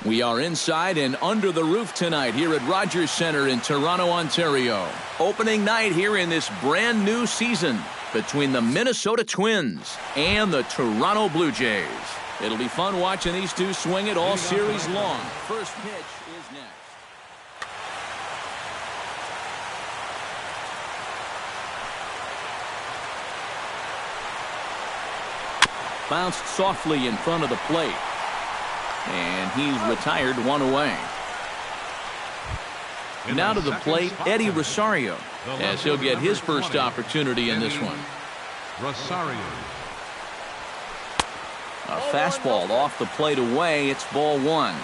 We are inside and under the roof tonight here at Rogers Centre in Toronto, Ontario. Opening night here in this brand new season between the Minnesota Twins and the Toronto Blue Jays. It'll be fun watching these two swing it all series long. First pitch is next. Bounced softly in front of the plate. And he's retired, one away. Now to the plate, Eddie Rosario, as he'll get his first opportunity in this one. Rosario. A fastball off the plate away. It's ball one.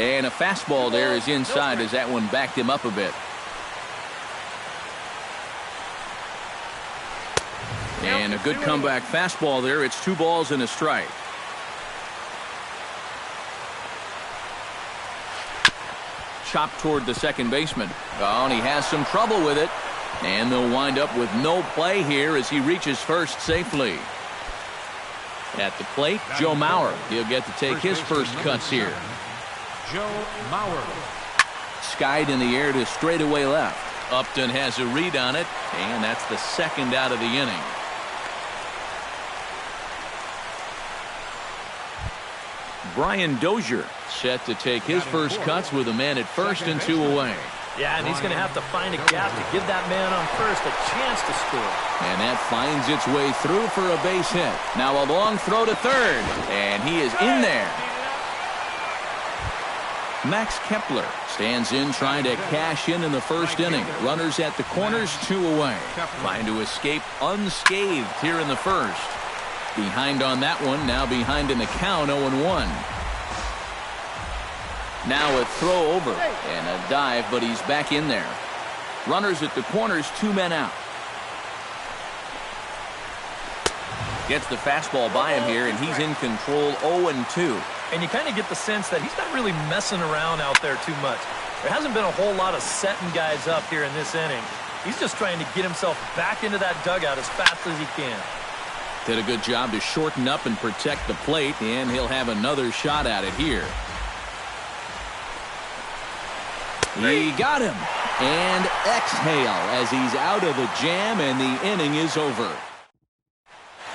And a fastball there is inside as that one backed him up a bit. And a good comeback fastball there. It's 2 balls and a strike. Chopped toward the second baseman. Oh, and he has some trouble with it. And they'll wind up with no play here as he reaches first safely. At the plate, Joe Mauer. He'll get to take his first cuts here. Joe Mauer. Skied in the air to straightaway left. Upton has a read on it, and that's the second out of the inning. Brian Dozier set to take his first cuts with a man at first and 2 away. Yeah, and he's going to have to find a gap to give that man on first a chance to score. And that finds its way through for a base hit. Now a long throw to third, and he is in there. Max Kepler stands in trying to cash in the first inning. Runners at the corners, 2 away. Trying to escape unscathed here in the first. Behind on that one, now behind in the count, 0-1. Now a throw over and a dive, but he's back in there. Runners at the corners, 2 men out. Gets the fastball by him here, and he's in control, 0-2. And you kind of get the sense that he's not really messing around out there too much. There hasn't been a whole lot of setting guys up here in this inning. He's just trying to get himself back into that dugout as fast as he can. Did a good job to shorten up and protect the plate, and he'll have another shot at it here. He got him. And exhale as he's out of the jam, and the inning is over.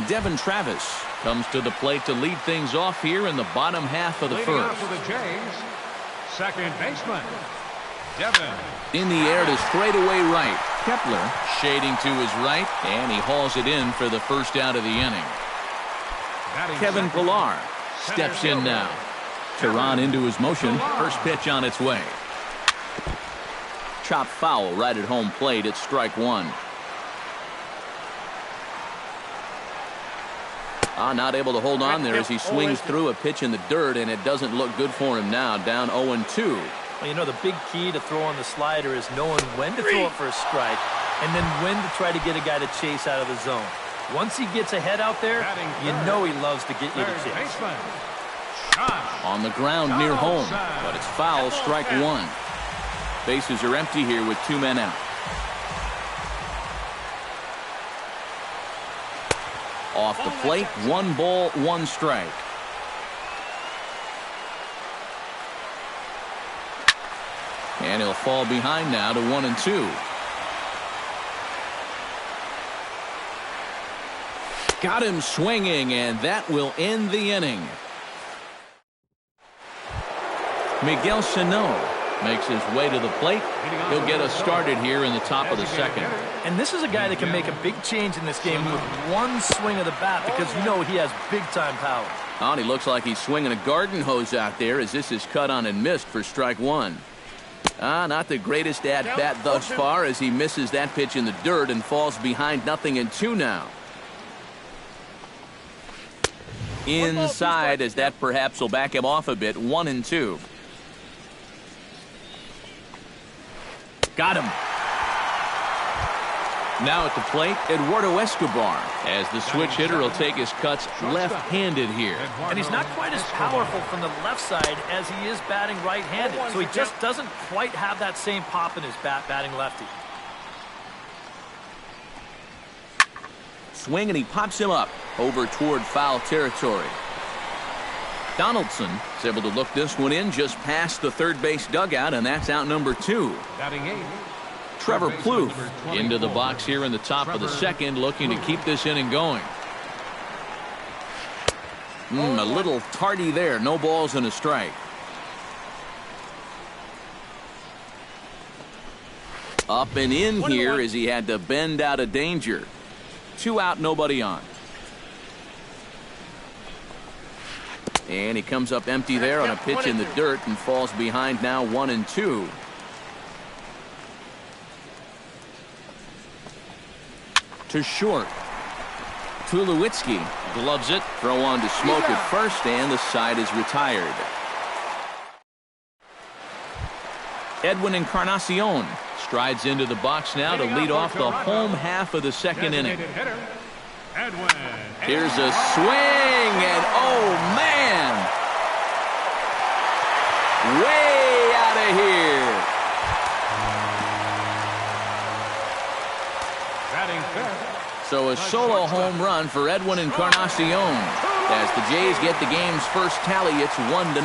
Devin Travis comes to the plate to lead things off here in the bottom half of the first. For the Jays, second baseman, Devin. In the air to straightaway right. Kepler shading to his right, and he hauls it in for the first out of the inning. Kevin Pillar steps in now. Teheran into his motion. First pitch on its way. Chop foul right at home plate. It's strike 1. Not able to hold on there as he swings through a pitch in the dirt, and it doesn't look good for him now. Down 0-2. Well, you know, the big key to throwing the slider is knowing when to throw it for a strike and then when to try to get a guy to chase out of the zone. Once he gets ahead out there, you know he loves to get you to chase. On the ground near home, but it's foul, strike 1. Bases are empty here with 2 men out. Off the plate, 1 ball, 1 strike. And he'll fall behind now to 1-2. Got him swinging, and that will end the inning. Miguel Sano makes his way to the plate. He'll get us started here in the top of the second. And this is a guy that can make a big change in this game with 1 swing of the bat, because you know he has big-time power. And he looks like he's swinging a garden hose out there as this is cut on and missed for strike 1. Not the greatest at-bat thus far as he misses that pitch in the dirt and falls behind 0-2 now. Inside as that perhaps will back him off a bit, 1-2. Got him. Now at the plate, Eduardo Escobar, as the switch hitter will take his cuts left-handed here. And he's not quite as powerful from the left side as he is batting right-handed, so he just doesn't quite have that same pop in his bat batting lefty. swing, and he pops him up over toward foul territory. Donaldson is able to look this one in just past the third base dugout, and that's out number 2. Batting 8. Trevor Plouffe into the box here in the top of the second, looking to keep this inning going. A little tardy there. No balls and a strike. Up and in here as he had to bend out of danger. 2 out, nobody on. And he comes up empty there on a pitch in the dirt and falls behind now 1-2. To short. Tulowitzki gloves it. Throw on to Smoke at first, and the side is retired. Edwin Encarnacion strides into the box now to lead off the home half of the second inning. Here's a swing, and oh man! Way out of here. So a solo home run for Edwin Encarnacion. As the Jays get the game's first tally, it's 1-0.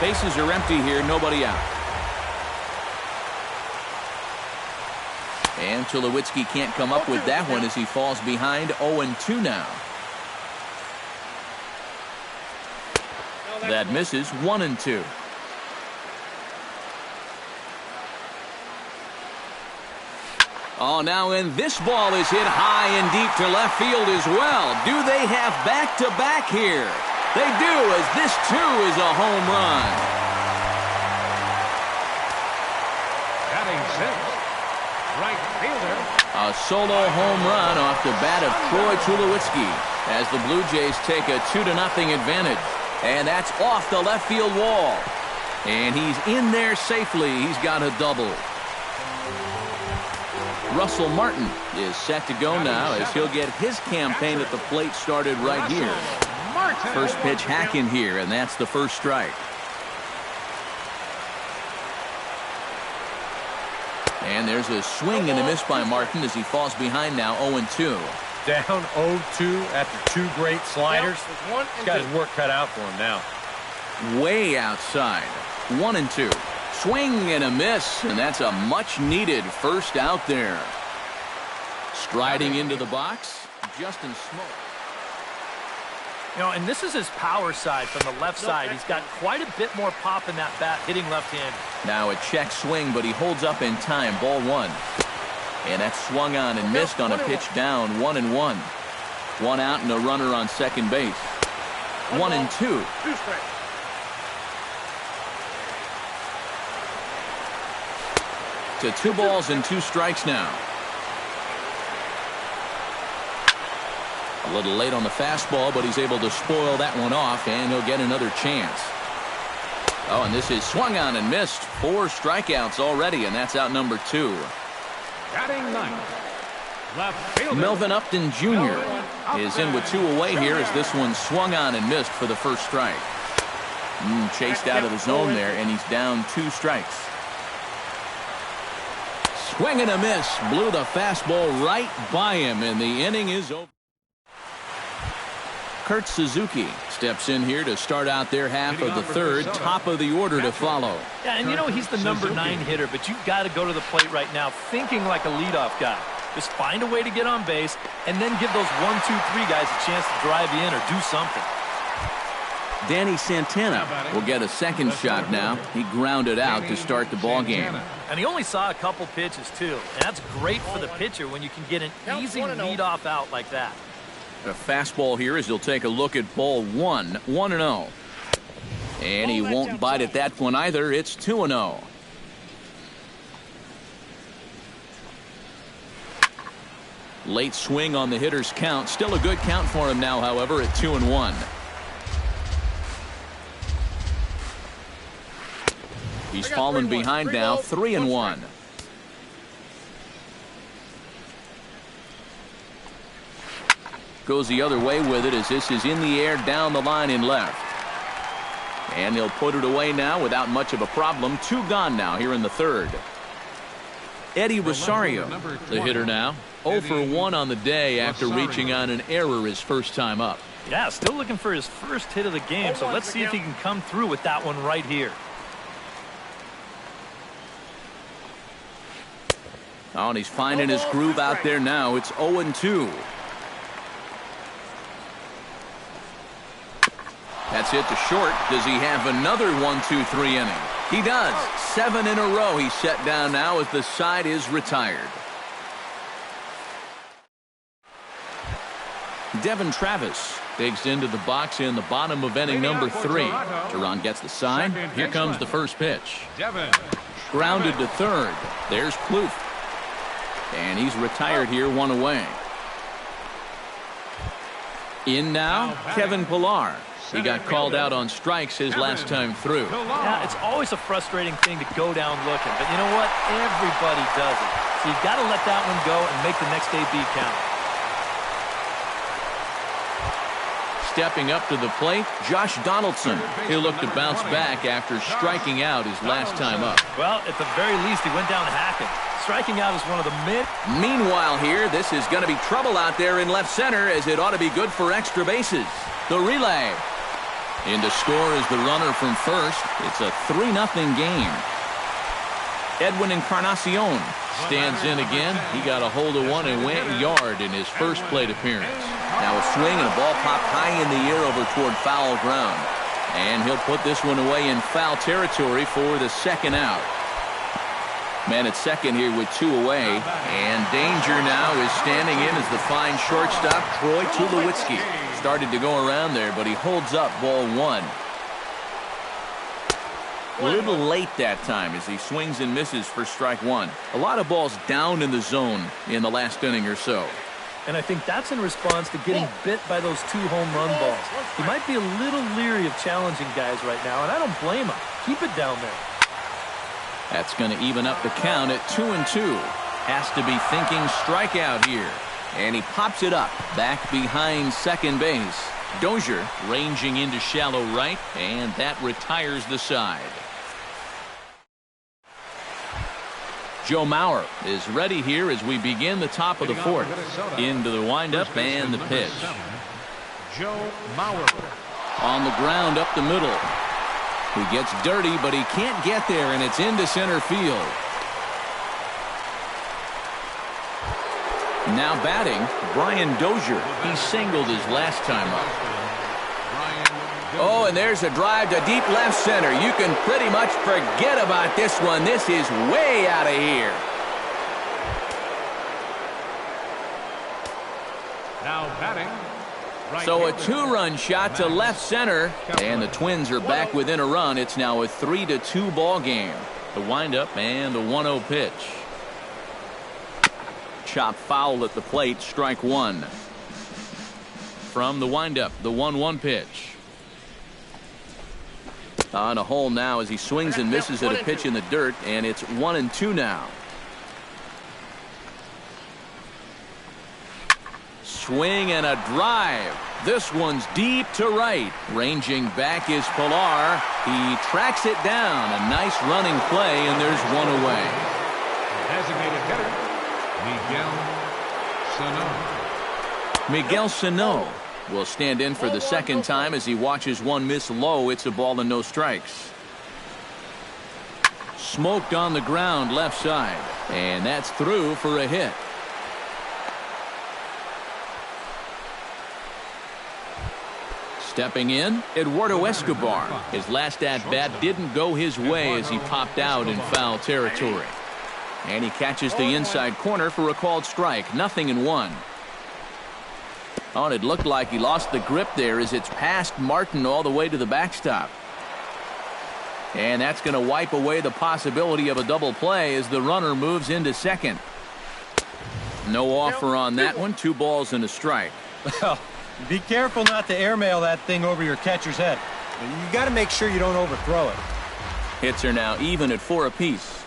Bases are empty here, nobody out. And Tulowitzki can't come up with that one as he falls behind 0-2 now. That misses 1-2. Oh, now and this ball is hit high and deep to left field as well. Do they have back-to-back here? They do, as this too is a home run. Batting 6, right fielder. A solo home run off the bat of Troy Tulowitzki as the Blue Jays take a 2-0 advantage. And that's off the left field wall. And he's in there safely. He's got a double. Russell Martin is set to go now as he'll get his campaign at the plate started right here. First pitch hack in here, and that's the first strike. And there's a swing and a miss by Martin as he falls behind now 0-2. Down 0-2 after 2 great sliders. He's got his work cut out for him now. Way outside. 1-2. Swing and a miss, and that's a much-needed first out there. Striding into the box, Justin Smoak. You know, and this is his power side from the left side. He's got quite a bit more pop in that bat, hitting left-handed. Now a check swing, but he holds up in time. Ball 1. And that's swung on and missed on a pitch down. 1-1. 1 out and a runner on second base. 1-2. To 2 balls and 2 strikes now. A little late on the fastball, but he's able to spoil that one off, and he'll get another chance. Oh, and this is swung on and missed. 4 strikeouts already, and that's out number 2. Batting 9. Left fielder. Melvin Upton Jr. is in with 2 away here as this one swung on and missed for the first strike. Chased out of the zone there, and he's down 2 strikes. Swing and a miss. Blew the fastball right by him, and the inning is over. Kurt Suzuki steps in here to start out their half of the third. Top of the order to follow. Yeah, and you know he's the number 9 hitter, but you've got to go to the plate right now thinking like a leadoff guy. Just find a way to get on base and then give those 1, 2, 3 guys a chance to drive you in or do something. Danny Santana will get a second shot now. He grounded out to start the ball game. And he only saw a couple pitches, too. And that's great for the pitcher when you can get an easy leadoff out like that. A fastball here as he'll take a look at ball 1. 1-0. And he won't bite at that one either. It's 2-0. Late swing on the hitter's count. Still a good count for him now, however, at 2-1. He's fallen behind now, 3-1. Goes the other way with it as this is in the air down the line in left. And he'll put it away now without much of a problem. 2 gone now here in the third. Eddie Rosario, the hitter now. 0 for 1 on the day after reaching on an error his first time up. Yeah, still looking for his first hit of the game, so let's see if he can come through with that one right here. Oh, and he's finding his groove out there now. It's 0-2. That's hit to short. Does he have another 1-2-3 inning? He does. 7 in a row he's set down now as the side is retired. Devin Travis digs into the box in the bottom of inning number 3. Teheran gets the sign. Here comes the first pitch. Grounded to third. There's Plouffe. And he's retired here, 1 away. In now, Kevin Pillar. He got called out on strikes his last time through. Yeah, it's always a frustrating thing to go down looking, but you know what? Everybody does it. So you've got to let that one go and make the next AB count. Stepping up to the plate, Josh Donaldson. He'll look to bounce back after striking out his last time up. Well, at the very least, he went down hacking. Striking out is one of the Meanwhile here, this is going to be trouble out there in left center, as it ought to be good for extra bases. The relay. In to score is the runner from first. It's a 3-0 game. Edwin Encarnacion stands in again. He got a hold of one and went yard in his first plate appearance. Now a swing and a ball popped high in the air over toward foul ground. And he'll put this one away in foul territory for the second out. Man at second here with 2 away. And danger now is standing in as the fine shortstop, Troy Tulowitzki. Started to go around there, but he holds up ball 1. A little late that time as he swings and misses for strike 1. A lot of balls down in the zone in the last inning or so. And I think that's in response to getting bit by those 2 home run balls. He might be a little leery of challenging guys right now, and I don't blame him. Keep it down there. That's going to even up the count at 2-2. Has to be thinking strikeout here. And he pops it up back behind second base. Dozier ranging into shallow right, and that retires the side. Joe Mauer is ready here as we begin the top of the 4th. Into the windup and the pitch. Joe Mauer. On the ground up the middle. He gets dirty, but he can't get there, and it's into center field. Now batting, Brian Dozier. He singled his last time up. Oh, and there's a drive to deep left center. You can pretty much forget about this one. This is way out of here. Now batting. So a 2-run shot to left center, and the Twins are back within a run. It's now a 3-2 ball game. The windup and the 1-0 pitch. Chop foul at the plate, strike 1. From the windup, the 1-1 pitch. On a hole now as he swings and misses at a pitch in the dirt, and it's 1-2 now. Swing and a drive. This one's deep to right. Ranging back is Pillar. He tracks it down. A nice running play, and there's 1 away. Designated hitter, Miguel Sano. Miguel Sano will stand in for the second time as he watches one miss low. It's a ball and no strikes. Smoked on the ground left side, and that's through for a hit. Stepping in, Eduardo Escobar. His last at-bat didn't go his way as he popped out in foul territory. And he catches the inside corner for a called strike. 0-1. Oh, and it looked like he lost the grip there as it's past Martin all the way to the backstop. And that's going to wipe away the possibility of a double play as the runner moves into second. No offer on that one. 2 balls and a strike. Well, be careful not to airmail that thing over your catcher's head. You got to make sure you don't overthrow it. Hits are now even at 4 apiece.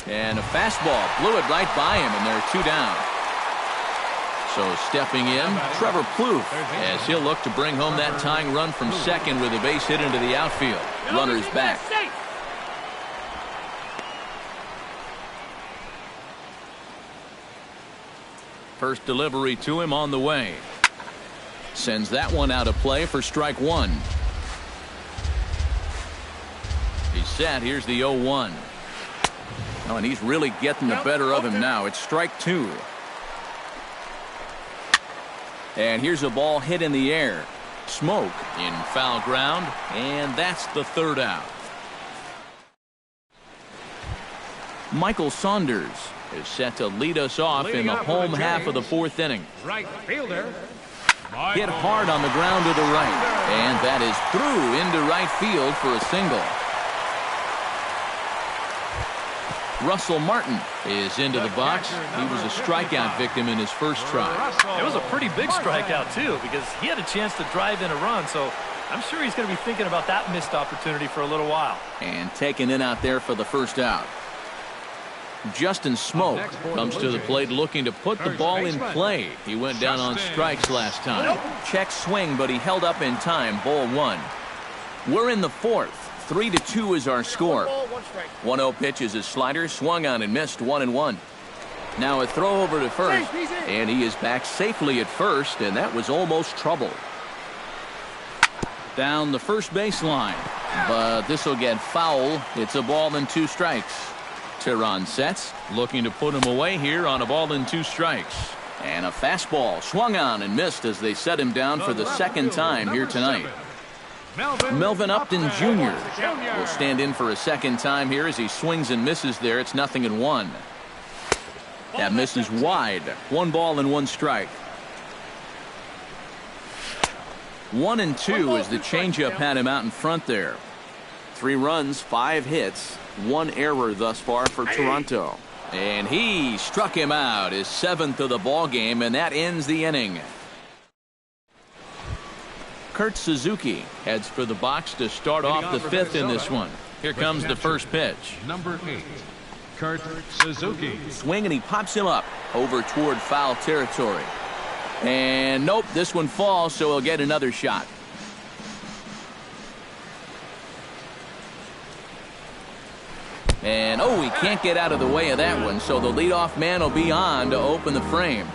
And a fastball blew it right by him, and there are 2 down. So stepping in, Trevor Plouffe, as he'll look to bring home that tying run from second with a base hit into the outfield. Runners back. First delivery to him on the way. Sends that one out of play for strike one. He's set. Here's the 0-1. Oh, and he's really getting the better of him now. It's strike two. And here's a ball hit in the air. Smoke in foul ground, and that's the third out. Michael Saunders is set to lead us off in the home half of the fourth inning. Right fielder. Hit hard on the ground to the right, and that is through into right field for a single. Russell Martin is into the box. He was a strikeout victim in his first try. It was a pretty big strikeout, too, because he had a chance to drive in a run, so I'm sure he's going to be thinking about that missed opportunity for a little while. And taken in out there for the first out. Justin Smoke comes to the plate looking to put the ball in play. He went down on strikes last time. Check swing, but he held up in time. Ball one. We're in the fourth. 3-2 is our score. 1-0 pitch is a slider, swung on and missed, 1-1. Now a throw over to first, and he is back safely at first, and that was almost trouble. Down the first baseline, but this will get foul. It's a ball and 2 strikes. Teheran sets, looking to put him away here on a ball and 2 strikes. And a fastball swung on and missed as they set him down for the second time here tonight. Melvin Upton Jr. will stand in for a second time here as he swings and misses there. It's 0-1. That misses wide. 1 ball and 1 strike. 1-2 as the changeup had him out in front there. 3 runs, 5 hits, 1 error thus far for Toronto. And he struck him out, his 7th of the ball game, and that ends the inning. Kurt Suzuki heads for the box to start off the 5th in this one. Here comes the first pitch. Number 8, Kurt Suzuki. Swing, and he pops him up over toward foul territory. And nope, this one falls, so he'll get another shot. And oh, he can't get out of the way of that one, so the leadoff man will be on to open the frame.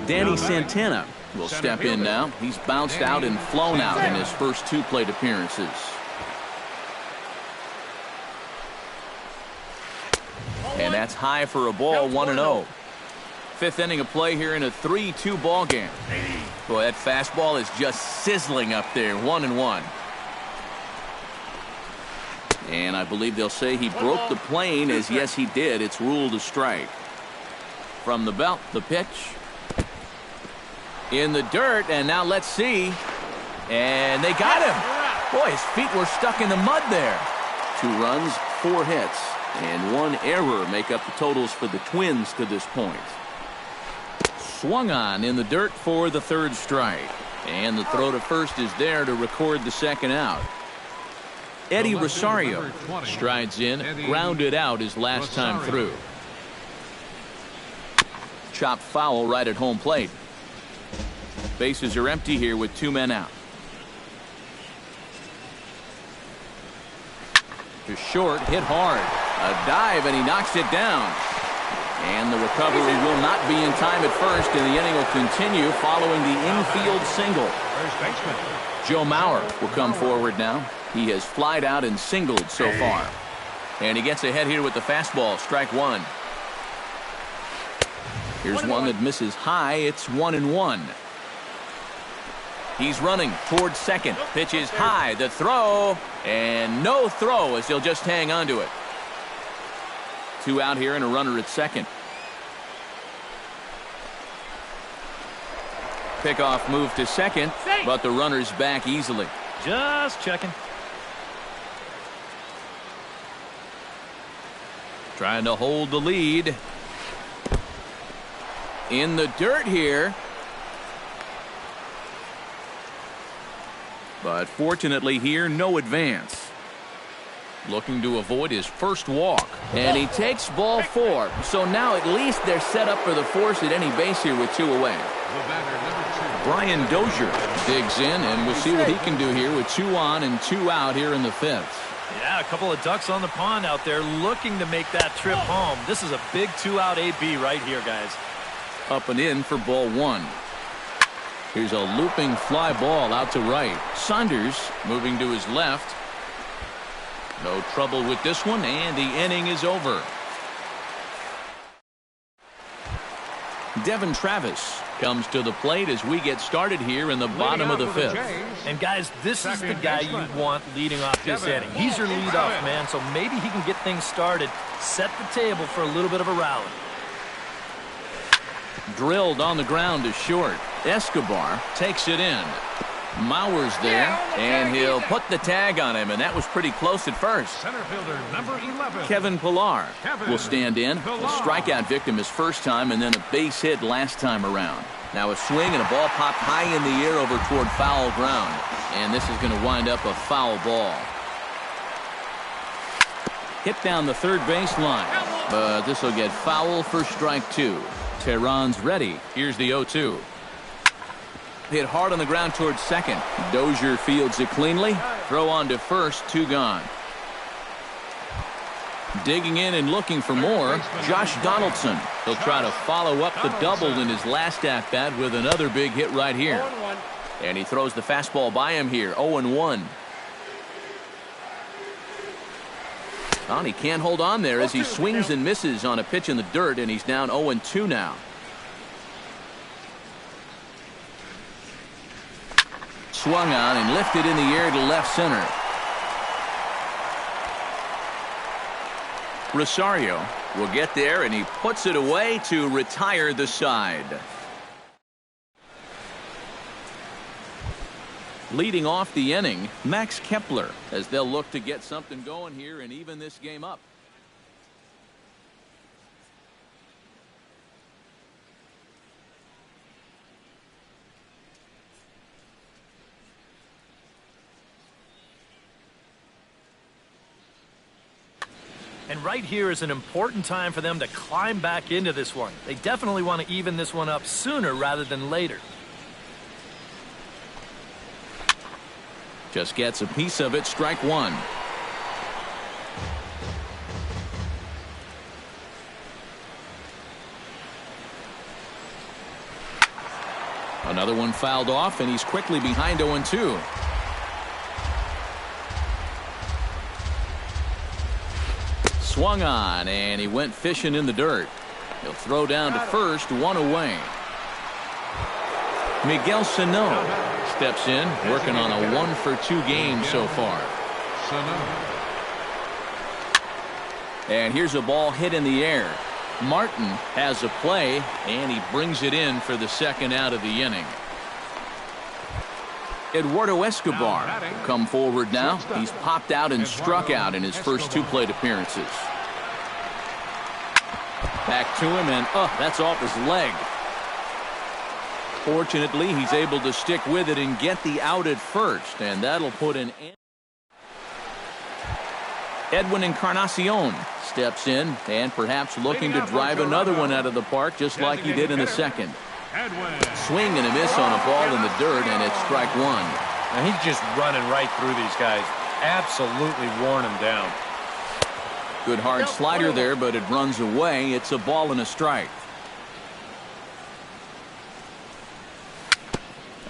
Danny Santana will step in now. He's bounced out and flown out in his first 2 plate appearances. And that's high for a ball, 1-0. 5th inning of play here in a 3-2 ball game. Boy, that fastball is just sizzling up there, 1-1. And I believe they'll say he broke the plane, as yes he did. It's ruled a strike. From the belt, the pitch. In the dirt, and now let's see. And they got him. Boy, his feet were stuck in the mud there. 2 runs, 4 hits, and 1 error make up the totals for the Twins to this point. Swung on in the dirt for the 3rd strike. And the throw to first is there to record the 2nd out. Eddie Rosario strides in, grounded out his last time through. Chopped foul right at home plate. Bases are empty here with 2 men out. To short, hit hard. A dive, and he knocks it down. And the recovery will not be in time at first, and the inning will continue following the infield single. First baseman. Joe Mauer will come forward now. He has flied out and singled so far. And he gets ahead here with the fastball, strike 1. Here's one that misses high. It's 1-1. He's running towards second. Pitch is high. The throw, and no throw as he'll just hang on to it. 2 out here and a runner at second. Pickoff move to second, but the runner's back easily. Just checking. Trying to hold the lead. In the dirt here. But fortunately here, no advance. Looking to avoid his first walk. And he takes ball 4. So now at least they're set up for the force at any base here with 2 away. Brian Dozier digs in, and we'll see what he can do here with 2 on and 2 out here in the 5th. Yeah, a couple of ducks on the pond out there looking to make that trip home. This is a big 2-out AB right here, guys. Up and in for ball one. Here's a looping fly ball out to right. Saunders moving to his left. No trouble with this one, and the inning is over. Devin Travis comes to the plate as we get started here in the bottom of the fifth. And guys, this is the guy you want leading off this inning. He's your leadoff man, so maybe he can get things started, set the table for a little bit of a rally. Drilled on the ground to short. Escobar takes it in. Mauer's there, and he'll put the tag on him, and that was pretty close at first. Center fielder number 11. Kevin Pillar will stand in. A strikeout victim his first time, and then a base hit last time around. Now a swing and a ball popped high in the air over toward foul ground, and this is going to wind up a foul ball. Hit down the third baseline, but this will get foul for strike two. Tehran's ready. Here's the 0-2. Hit hard on the ground towards second. Dozier fields it cleanly. Throw on to first, 2 gone. Digging in and looking for more, Josh Donaldson. He'll try to follow up the double in his last at-bat with another big hit right here. And he throws the fastball by him here, 0-1. And he can't hold on there as he swings and misses on a pitch in the dirt, and he's down 0-2 now. Swung on and lifted in the air to left center. Rosario will get there, and he puts it away to retire the side. Leading off the inning, Max Kepler, as they'll look to get something going here and even this game up. And right here is an important time for them to climb back into this one. They definitely want to even this one up sooner rather than later. Just gets a piece of it, strike one. Another one fouled off, and he's quickly behind 0-2. Swung on, and he went fishing in the dirt. He'll throw down to first, 1 away. Miguel Sano steps in, working on a 1-for-2 game so far. And here's a ball hit in the air. Martin has a play, and he brings it in for the second out of the inning. Eduardo Escobar will come forward now. He's popped out and struck out in his first 2 plate appearances. Back to him, and that's off his leg. Fortunately, he's able to stick with it and get the out at first, and that'll put an end. Edwin Encarnacion steps in and perhaps looking to drive another one out of the park just like he did in the second. Swing and a miss on a ball in the dirt, and it's strike one. Now he's just running right through these guys. Absolutely worn them down. Good hard slider there, but it runs away. It's a ball and a strike.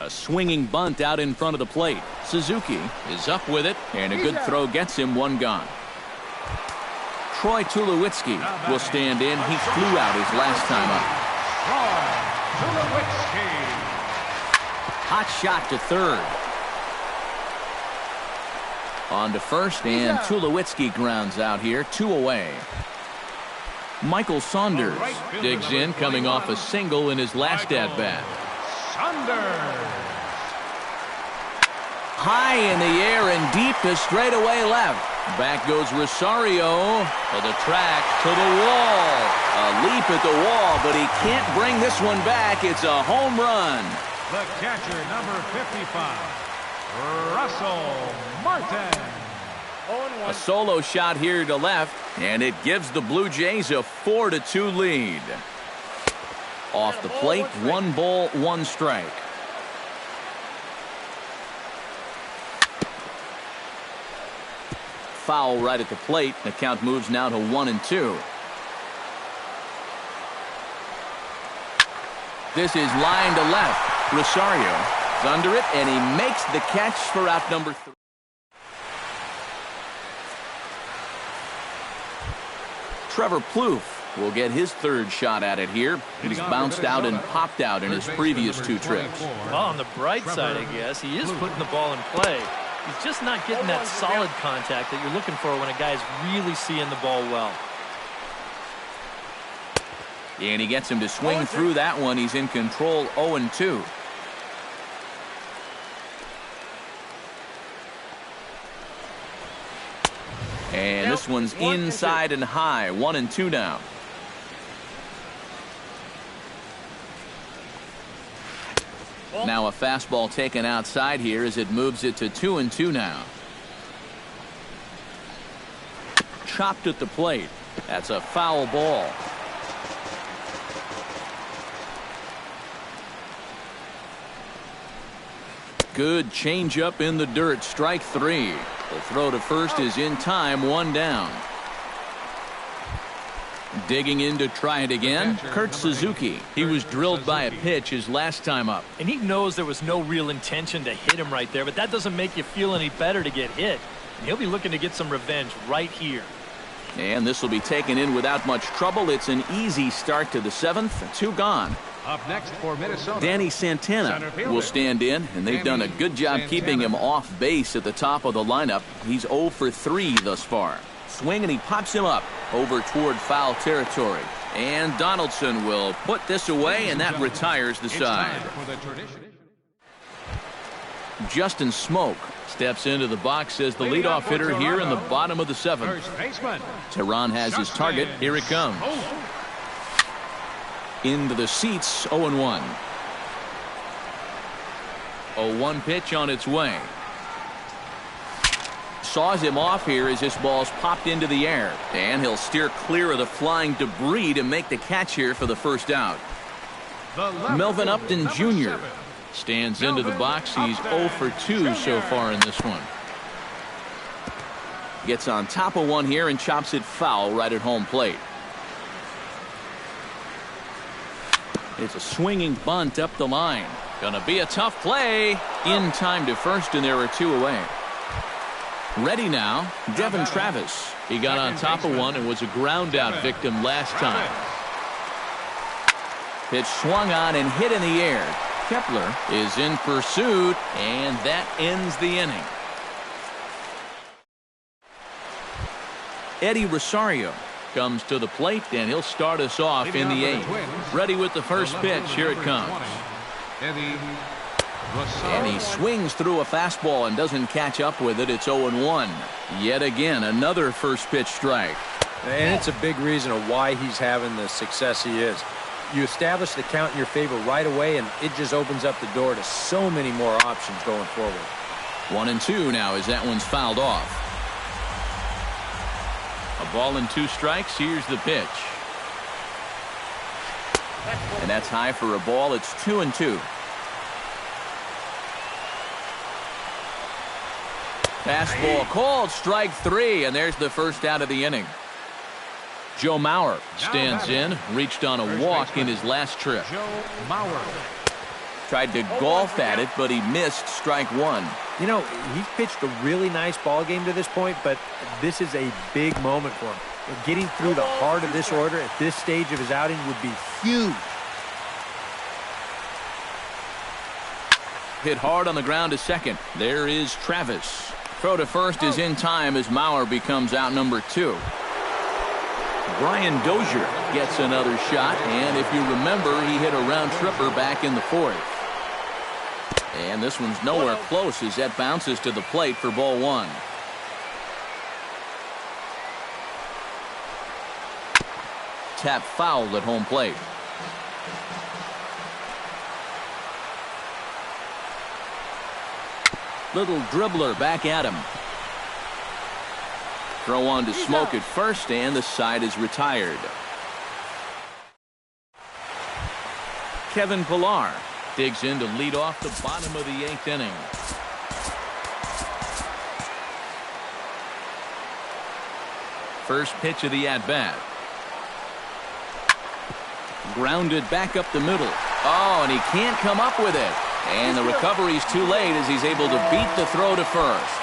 A swinging bunt out in front of the plate. Suzuki is up with it, and a good throw gets him 1 gone. Troy Tulowitzki will stand in. He flew out his last time up. Hot shot to third. On to first, and Tulowitzki grounds out here, 2 away. Michael Saunders digs in, coming off a single in his last at-bat. High in the air and deep to straightaway left. Back goes Rosario to the track, to the wall. A leap at the wall, but he can't bring this one back. It's a home run. The catcher, number 55, Russell Martin. A solo shot here to left, and it gives the Blue Jays a 4-2 lead. Off the plate, 1 ball, 1 strike. Foul right at the plate. The count moves now to 1-2. This is line to left. Rosario is under it, and he makes the catch for out number 3. Trevor Plouffe will get his third shot at it here. He's bounced out and popped out in his previous 2 trips. Well, on the bright side, I guess, he is putting the ball in play. He's just not getting that solid contact that you're looking for when a guy's really seeing the ball well. And he gets him to swing through that one. He's in control, 0-2. And this one's inside and high, 1-2 now. Now a fastball taken outside here as it moves it to 2-2 now. Chopped at the plate. That's a foul ball. Good changeup in the dirt. Strike 3. The throw to first is in time. 1 down. Digging in to try it again. Kurt Suzuki. He was drilled by a pitch his last time up. And he knows there was no real intention to hit him right there, but that doesn't make you feel any better to get hit. And he'll be looking to get some revenge right here. And this will be taken in without much trouble. It's an easy start to the 7th. 2 gone. Up next for Minnesota, Danny Santana will stand in, and they've done a good job keeping him off base at the top of the lineup. He's 0 for 3 thus far. Swing, and he pops him up over toward foul territory. And Donaldson will put this away, and that retires the side. Justin Smoke steps into the box as the leadoff hitter here in the bottom of the 7th. Tehran has his target. Here it comes. Into the seats, 0-1. 0-1 pitch on its way. Saws him off here as this ball's popped into the air. And he'll steer clear of the flying debris to make the catch here for the first out. Melvin Upton Jr. stands into the box. He's 0 for 2 so far in this one. Gets on top of one here and chops it foul right at home plate. It's a swinging bunt up the line. Gonna be a tough play. In time to first, and there are 2 away. Ready now, Devin Travis. He got on top of one and was a ground out victim last time. Pitch swung on and hit in the air. Kepler is in pursuit, and that ends the inning. Eddie Rosario comes to the plate, and he'll start us off in the 8th. Ready with the first pitch. Here it comes. And he swings through a fastball and doesn't catch up with it. It's 0-1. Yet again, another first pitch strike. And it's a big reason of why he's having the success he is. You establish the count in your favor right away, and it just opens up the door to so many more options going forward. 1-2 now as that one's fouled off. A ball and 2 strikes. Here's the pitch. And that's high for a ball. It's 2-2. Fastball called, strike 3, and there's the first out of the inning. Joe Mauer stands in, reached on a walk in his last trip. Joe Mauer. Tried to golf at it, but he missed strike 1. You know, he's pitched a really nice ball game to this point, but this is a big moment for him. And getting through the heart of this order at this stage of his outing would be huge. Hit hard on the ground to second. There is Travis. Throw to first is in time as Mauer becomes out number 2. Brian Dozier gets another shot, and if you remember, he hit a round tripper back in the 4th. And this one's nowhere close as that bounces to the plate for ball 1. Tap foul at home plate. Little dribbler back at him. Throw on to Smoke at first, and the side is retired. Kevin Pillar digs in to lead off the bottom of the 8th inning. First pitch of the at-bat. Grounded back up the middle. Oh, and he can't come up with it. And the recovery's too late as he's able to beat the throw to first.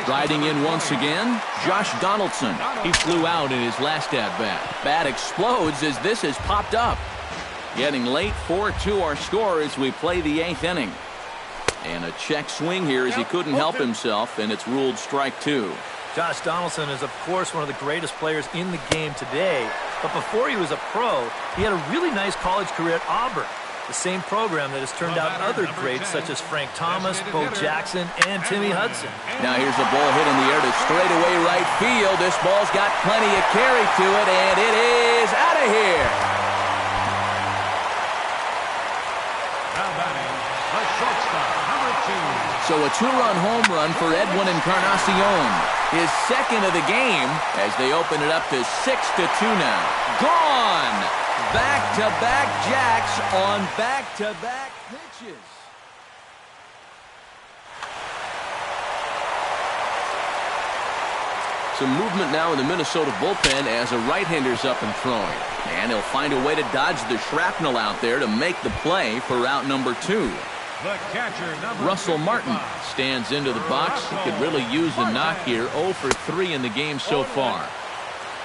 Striding in once again, Josh Donaldson. He flew out in his last at-bat. Bat explodes as this has popped up. Getting late, 4-2 our score as we play the 8th inning. And a check swing here as he couldn't help himself, and it's ruled strike 2. Josh Donaldson is, of course, one of the greatest players in the game today. But before he was a pro, he had a really nice college career at Auburn. The same program that has turned out other greats such as Frank Thomas, Bo Jackson, and Timmy Hudson. Now here's a ball hit in the air to straightaway right field. This ball's got plenty of carry to it, and it is out of here. Now batting, the shortstop, number 2. So a 2-run home run for Edwin Encarnacion. His second of the game as they open it up to 6-2 now. Gone! Back-to-back jacks on back-to-back pitches. Some movement now in the Minnesota bullpen as a right-hander's up and throwing. And he'll find a way to dodge the shrapnel out there to make the play for out number 2. The catcher, number Russell 55. Martin stands into the box. He could really use a knock here. 0 for 3 in the game so far.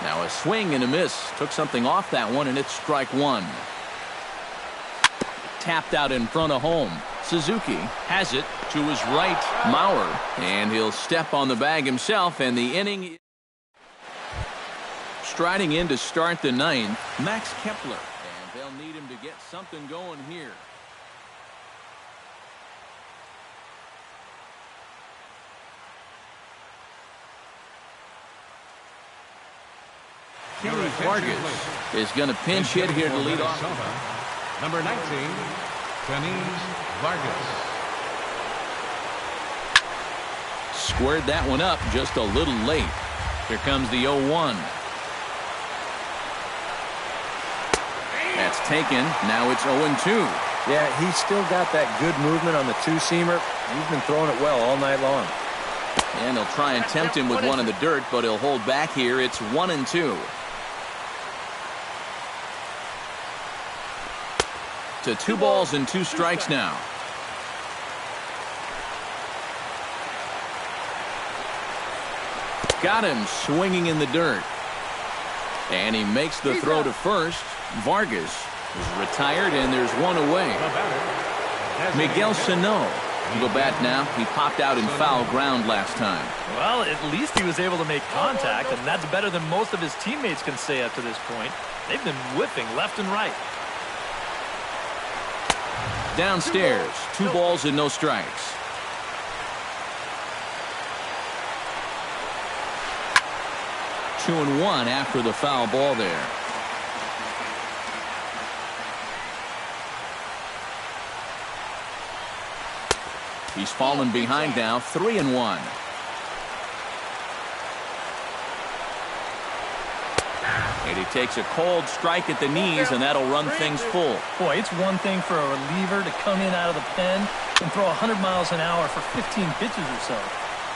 Now a swing and a miss. Took something off that one, and it's strike 1. Tapped out in front of home. Suzuki has it to his right. Mauer, and he'll step on the bag himself, and the inning. Striding in to start the 9th, Max Kepler. And they'll need him to get something going here. Kenny Vargas is going to pinch hit here to lead off. Number 19, Kenny Vargas. Squared that one up just a little late. Here comes the 0-1. That's taken. Now it's 0-2. Yeah, he's still got that good movement on the two-seamer. He's been throwing it well all night long. And they'll try and tempt him with one in the dirt, but he'll hold back here. It's 1-2. To 2 balls and 2 strikes now. Got him swinging in the dirt. And he makes the throw to first. Vargas is retired, and there's one away. Miguel Sano will go bat now. He popped out in foul ground last time. Well, at least he was able to make contact, and that's better than most of his teammates can say up to this point. They've been whipping left and right. Downstairs, 2 balls and no strikes. Two and 1 after the foul ball there. He's fallen behind now, 3-1. And he takes a cold strike at the knees, and that'll run things full. Boy, it's one thing for a reliever to come in out of the pen and throw 100 miles an hour for 15 pitches or so.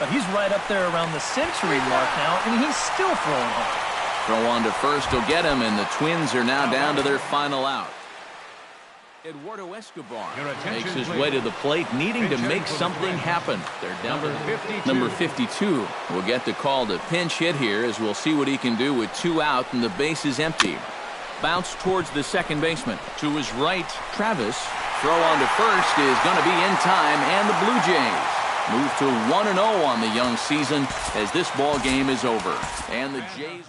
But he's right up there around the century mark now, and he's still throwing hard. Throw on to first will get him, and the Twins are now down to their final out. Eduardo Escobar makes his way to the plate, needing to make something happen. Their number 52 will get the call to pinch hit here, as we'll see what he can do with 2 out and the base is empty. Bounce towards the second baseman. To his right, Travis. Throw on to first is going to be in time, and the Blue Jays move to 1-0 on the young season as this ball game is over. And the Jays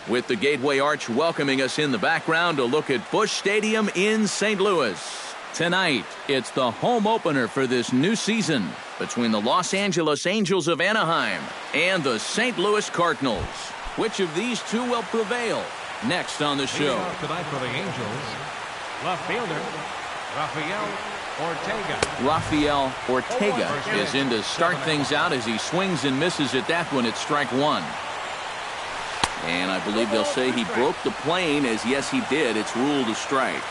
With the Gateway Arch welcoming us in the background, a look at Busch Stadium in St. Louis. Tonight, it's the home opener for this new season between the Los Angeles Angels of Anaheim and the St. Louis Cardinals. Which of these two will prevail? Next on the show. Tonight for the Angels, left fielder Rafael Ortega. Rafael Ortega is in to start things out as he swings and misses at that one at strike one. And I believe they'll say he broke the plane, as yes he did. It's ruled a strike.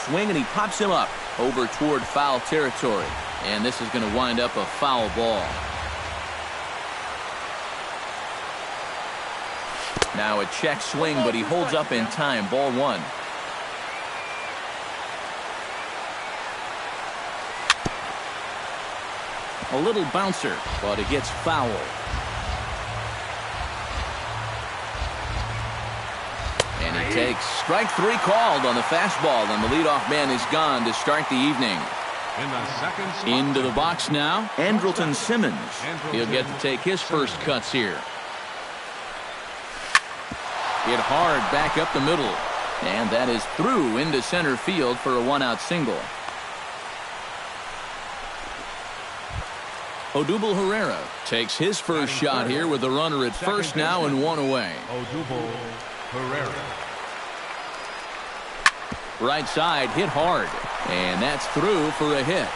Swing, and he pops him up over toward foul territory. And this is going to wind up a foul ball. Now a check swing, but he holds up in time. Ball one. A little bouncer, but it gets foul. And he takes strike three called on the fastball, and the leadoff man is gone to start the evening. In the second slot. Into the box now, Andrelton Simmons. He'll get to take his first cuts here. Hit hard back up the middle. And that is through into center field for a one-out single. Odubel Herrera takes his first shot here with a runner at first now and one away. Odubel Herrera. Right side hit hard, and that's through for a hit.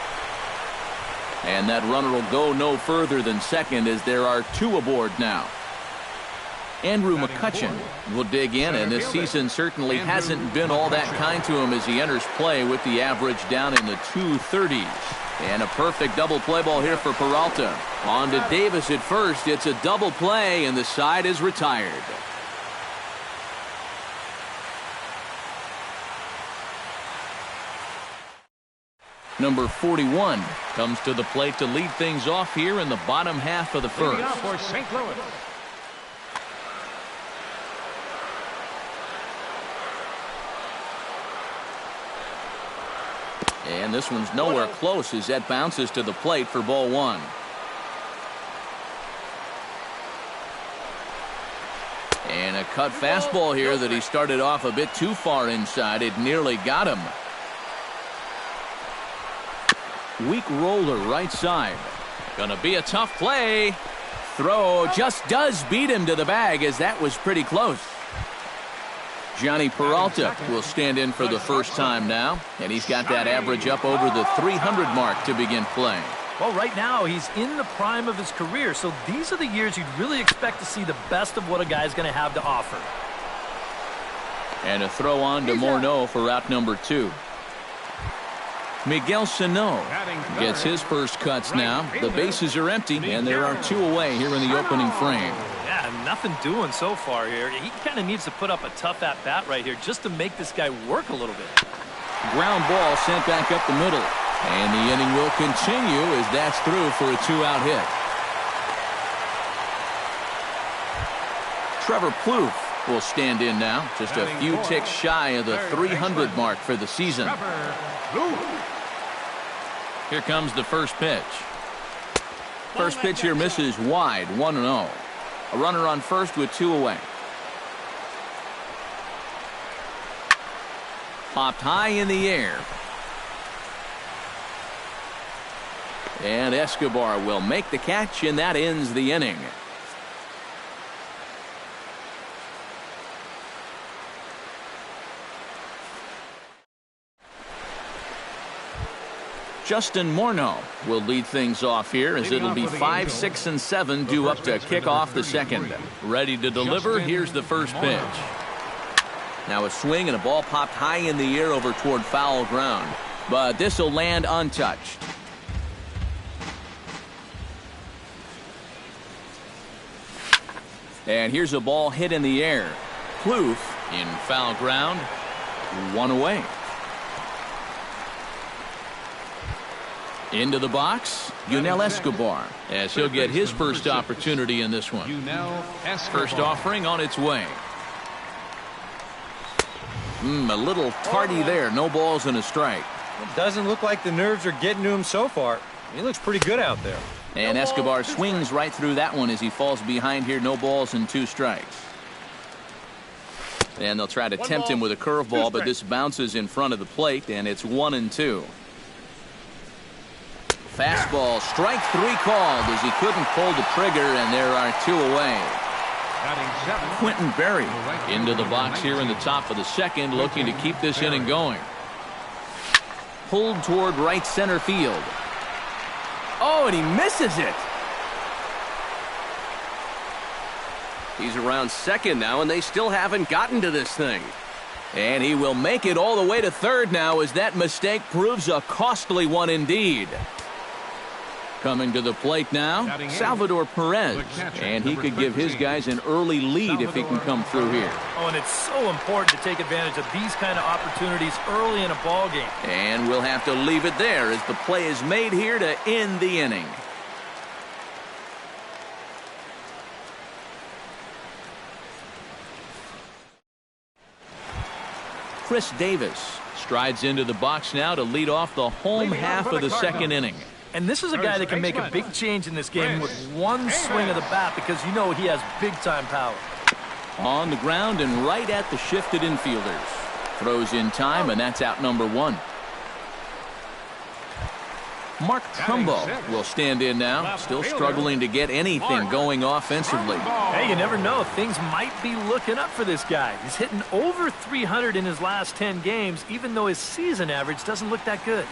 And that runner will go no further than second as there are two aboard now. Andrew McCutchen will dig in, and this season certainly hasn't been all that kind to him as he enters play with the average down in the 230s. And a perfect double play ball here for Peralta. On to Davis at first. It's a double play, and the side is retired. Number 41 comes to the plate to lead things off here in the bottom half of the first. Leading off for St. Louis. And this one's nowhere close as that bounces to the plate for ball one. And a cut fastball here that he started off a bit too far inside. It nearly got him. Weak roller right side. Gonna be a tough play. Throw just does beat him to the bag, as that was pretty close. Johnny Peralta will stand in for the first time now, and he's got that average up over the 300 mark to begin play. Well, right now he's in the prime of his career, so these are the years you'd really expect to see the best of what a guy's going to have to offer. And a throw on to Morneau for out number two. Miguel Sano gets his first cuts now. The bases are empty, and there are two away here in the opening frame. Yeah, nothing doing so far here. He kind of needs to put up a tough at-bat right here just to make this guy work a little bit. Ground ball sent back up the middle. And the inning will continue as that's through for a two-out hit. Trevor Plouffe will stand in now, just a few ticks shy of the 300 mark for the season. Here comes the first pitch. First pitch here misses wide, 1-0. A runner on first with two away. Popped high in the air. And Escobar will make the catch, and that ends the inning. Justin Morneau will lead things off here as it'll be 5, 6, and 7 due up to kick off the second. Ready to deliver. Here's the first pitch. Now a swing and a ball popped high in the air over toward foul ground. But this will land untouched. And here's a ball hit in the air. Plouffe in foul ground. One away. Into the box, Yunel Escobar, as he'll get his first opportunity in this one. First offering on its way. A little tardy there. No balls and a strike. It doesn't look like the nerves are getting to him so far. He looks pretty good out there. And Escobar swings right through that one as he falls behind here. No balls and 2 strikes. And they'll try to tempt him with a curveball, but this bounces in front of the plate, and it's 1-2. Fastball, strike 3 called as he couldn't pull the trigger, and there are 2 away. Quentin Berry into the box here in the top of the second, looking to keep this inning going. Pulled toward right center field. Oh, and he misses it. He's around second now, and they still haven't gotten to this thing. And he will make it all the way to third now as that mistake proves a costly one indeed. Coming to the plate now, Salvador Perez. And he could give his guys an early lead if he can come through here. Oh, and it's so important to take advantage of these kind of opportunities early in a ball game. And we'll have to leave it there as the play is made here to end the inning. Chris Davis strides into the box now to lead off the home half of the second inning. And this is a guy that can make a big change in this game with one swing of the bat because you know he has big-time power. On the ground and right at the shifted infielders. Throws in time, and that's out number 1. Mark Trumbo will stand in now, still struggling to get anything going offensively. Hey, you never know. Things might be looking up for this guy. He's hitting over 300 in his last 10 games, even though his season average doesn't look that good.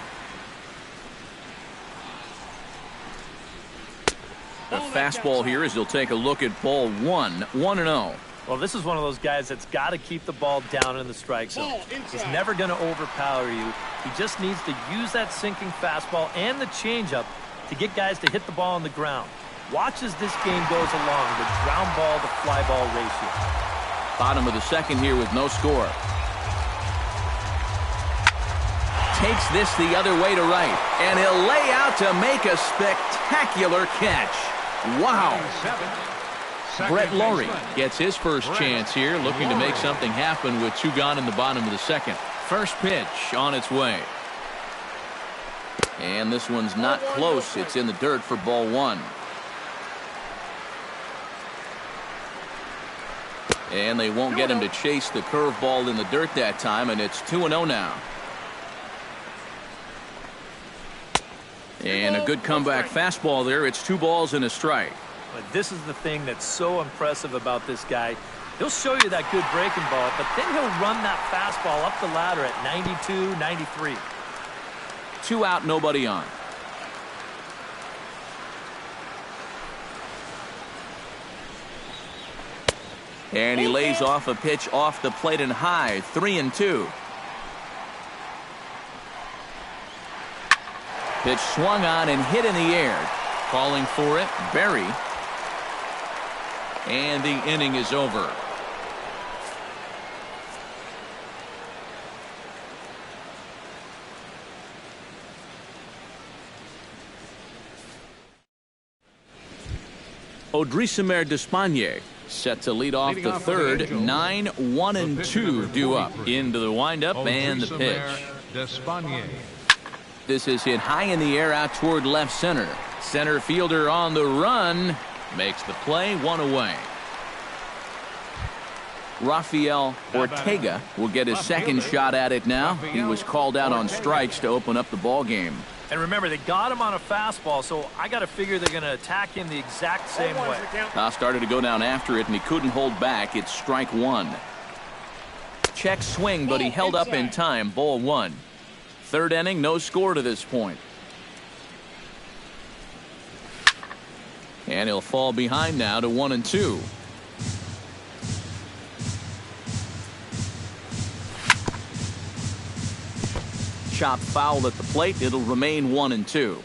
The fastball here as he'll take a look at ball 1, 1-0. Well, this is one of those guys that's got to keep the ball down in the strike zone. He's never going to overpower you. He just needs to use that sinking fastball and the changeup to get guys to hit the ball on the ground. Watch as this game goes along, the ground ball to fly ball ratio. Bottom of the second here with no score. Takes this the other way to right, and he'll lay out to make a spectacular catch. Wow. Brett Laurie gets his first chance here, looking to make something happen with 2 gone in the bottom of the second. First pitch on its way. And this one's not close. It's in the dirt for ball 1. And they won't get him to chase the curveball in the dirt that time, and it's 2-0 now. And a good comeback fastball there. It's 2 balls and a strike. But this is the thing that's so impressive about this guy. He'll show you that good breaking ball, but then he'll run that fastball up the ladder at 92, 93. 2 out, nobody on. And he lays off a pitch off the plate and high, 3-2. Pitch swung on and hit in the air. Calling for it, Berry. And the inning is over. Odrisamer Despaigne set to lead off the third. 9, 1, and 2 due up into the windup and the pitch. This is hit high in the air out toward left center. Center fielder on the run. Makes the play, 1 away. Rafael Ortega will get his second shot at it now. He was called out on strikes to open up the ball game. And remember, they got him on a fastball, so I got to figure they're going to attack him the exact same way. Now started to go down after it, and he couldn't hold back. It's strike 1. Check swing, but he held up in time. Ball 1. Third inning, no score to this point. And he'll fall behind now to 1-2. Chop foul at the plate. It'll remain 1-2.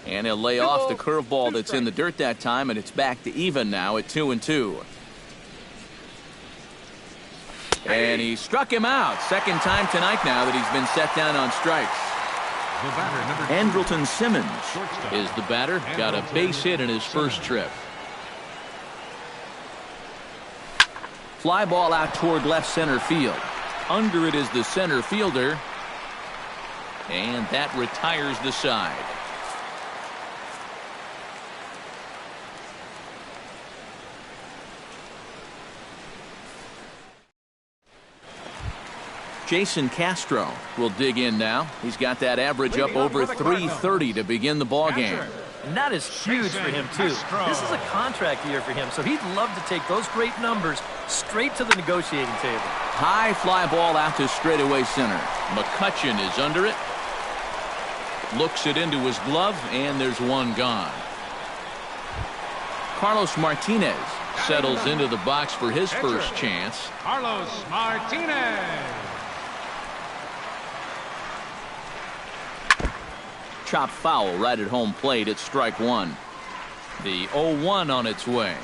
And he'll lay off the curveball that's in the dirt that time, and it's back to even now at 2-2. And he struck him out. Second time tonight now that he's been set down on strikes. Andrelton Simmons is the batter. Got a base hit in his first trip. Fly ball out toward left center field. Under it is the center fielder. And that retires the side. Jason Castro will dig in now. He's got that average up over 330 to begin the ball game. And that is huge for him, too. This is a contract year for him, so he'd love to take those great numbers straight to the negotiating table. High fly ball out to straightaway center. McCutchen is under it. Looks it into his glove, and there's one gone. Carlos Martinez settles into the box for his first chance. Carlos Martinez. Chop foul right at home plate at strike one. The 0-1 on its way.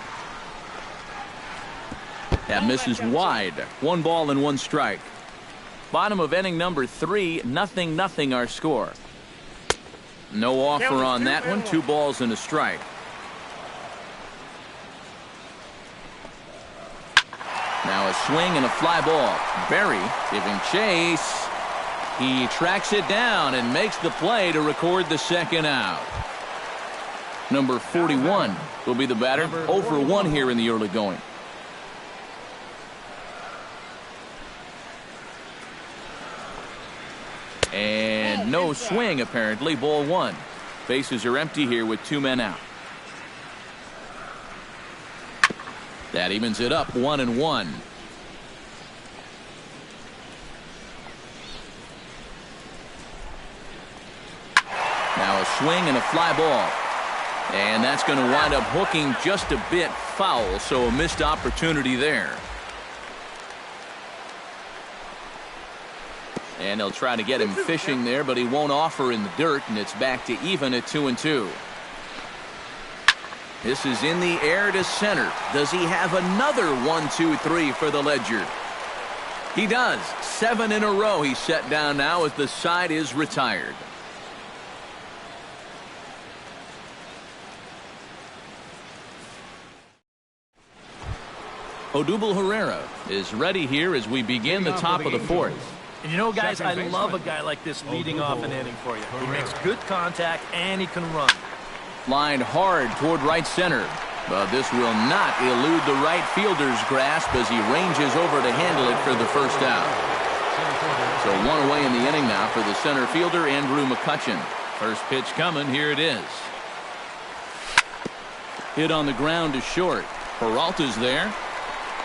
That misses wide. 1 ball and 1 strike. Bottom of inning number 3, 0-0 our score. No offer on that one. 2 balls and a strike. Now a swing and a fly ball. Berry giving chase. He tracks it down and makes the play to record the second out. Number 41 will be the batter. 0 for 1 here in the early going. And no swing apparently. Ball 1. Bases are empty here with 2 men out. That evens it up 1-1. Now a swing and a fly ball. And that's going to wind up hooking just a bit foul, so a missed opportunity there. And they'll try to get him fishing there, but he won't offer in the dirt, and it's back to even at 2-2. This is in the air to center. Does he have another 1-2-3 for the Ledger? He does. 7 in a row he's set down now as the side is retired. Odubel Herrera is ready here as we begin the top of the 4th. And you know, guys, I love a guy like this leading off an inning for you. He makes good contact and he can run. Lined hard toward right center. But this will not elude the right fielder's grasp as he ranges over to handle it for the first out. So 1 away in the inning now for the center fielder, Andrew McCutchen. First pitch coming. Here it is. Hit on the ground to short. Peralta's there.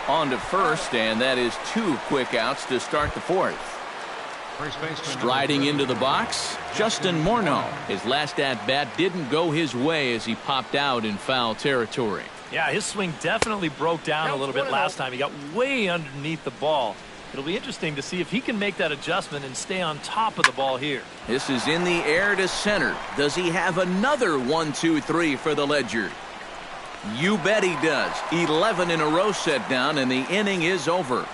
On to first, and that is 2 quick outs to start the 4th. Striding into the box, Justin Morneau. His last at-bat didn't go his way as he popped out in foul territory. Yeah, his swing definitely broke down a little bit last time. He got way underneath the ball. It'll be interesting to see if he can make that adjustment and stay on top of the ball here. This is in the air to center. Does he have another 1-2-3 for the Ledger? You bet he does. 11 in a row set down, and the inning is over.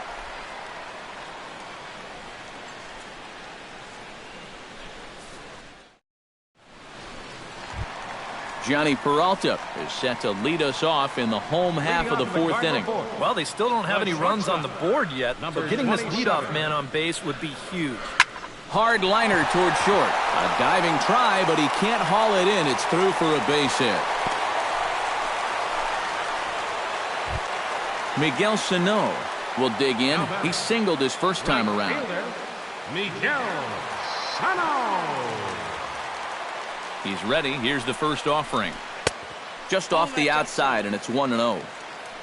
Johnny Peralta is set to lead us off in the home half of the 4th inning. Well, they still don't have any runs on the board yet, so getting this leadoff man on base would be huge. Hard liner toward short. A diving try, but he can't haul it in. It's through for a base hit. Miguel Sano will dig in. He singled his first time around. Miguel Sano. He's ready. Here's the first offering. Just off the outside, and it's 1-0.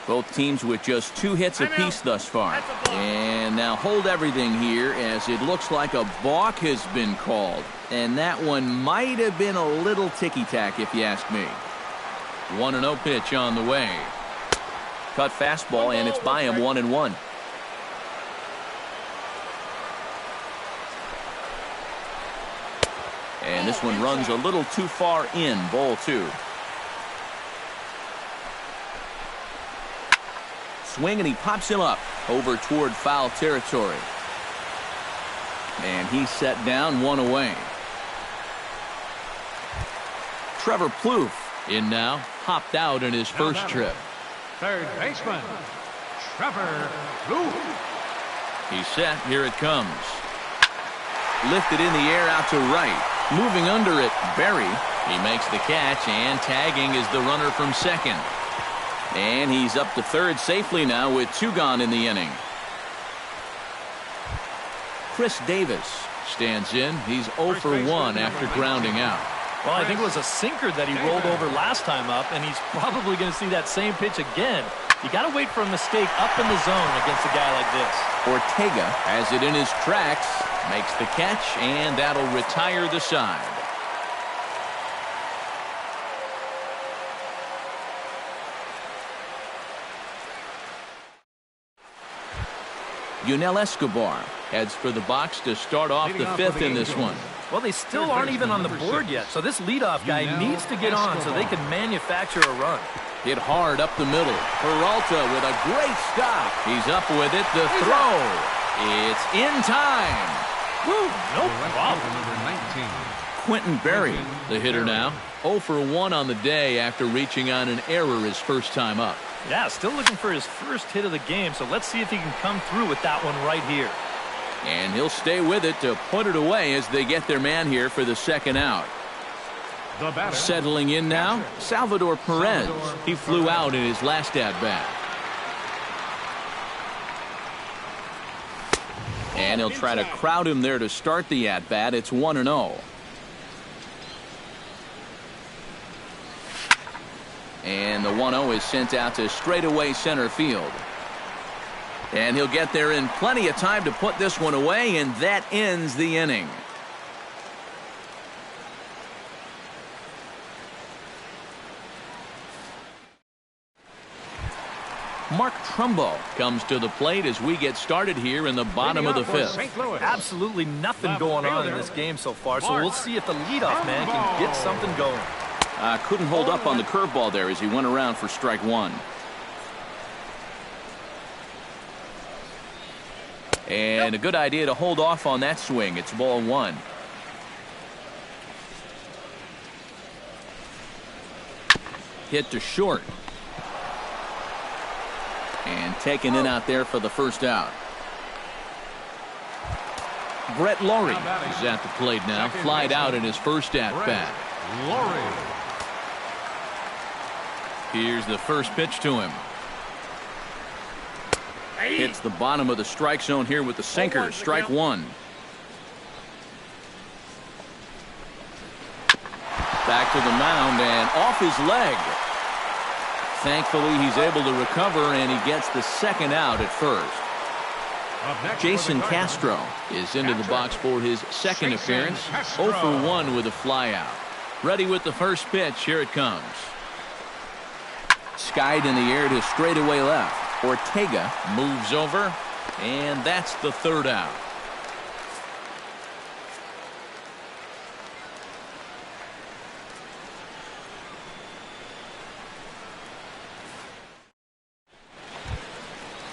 Both teams with just 2 hits apiece thus far. And now hold everything here as it looks like a balk has been called. And that one might have been a little ticky-tack if you ask me. 1-0 pitch on the way. Cut fastball, and it's by him 1-1. And this one runs a little too far in. Ball 2. Swing, and he pops him up over toward foul territory. And he's set down 1 away. Trevor Plouffe in now. Hopped out in his first trip. Third baseman, Trevor Plouffe. He's set. Here it comes. Lifted in the air out to right. Moving under it, Berry. He makes the catch, and tagging is the runner from second. And he's up to third safely now with 2 gone in the inning. Chris Davis stands in. He's 0 for 1 after grounding out. Well, I think it was a sinker that he rolled over last time up, and he's probably going to see that same pitch again. You got to wait for a mistake up in the zone against a guy like this. Ortega has it in his tracks, makes the catch, and that'll retire the side. Yunel Escobar heads for the box to start off the 5th in this one. Well, they still aren't even on the board yet, so this leadoff guy needs to get on so they can manufacture a run. Hit hard up the middle. Peralta with a great stop. He's up with it. The throw. It's in time. Woo, no problem. Quentin Berry, the hitter now. 0 for 1 on the day after reaching on an error his first time up. Yeah, still looking for his first hit of the game, so let's see if he can come through with that one right here. And he'll stay with it to put it away as they get their man here for the second out. Settling in now, Salvador Perez. He flew out in his last at-bat. And he'll try to crowd him there to start the at-bat. It's 1-0. And the 1-0 is sent out to straightaway center field. And he'll get there in plenty of time to put this one away, and that ends the inning. Mark Trumbo comes to the plate as we get started here in the bottom of the 5th. Absolutely nothing going on in this game so far, so we'll see if the leadoff man can get something going. Couldn't hold up on the curveball there as he went around for strike 1. And a good idea to hold off on that swing. It's ball 1. Hit to short. And taken in out there for the first out. Brett Lawrie is at the plate now. Flied out in his first at-bat. Here's the first pitch to him. Hits the bottom of the strike zone here with the sinker. Strike 1. Back to the mound and off his leg. Thankfully, he's able to recover, and he gets the second out at first. Jason Castro is into the box for his second appearance. 0 for 1 with a flyout. Ready with the first pitch. Here it comes. Skied in the air to straightaway left. Ortega moves over, and that's the third out.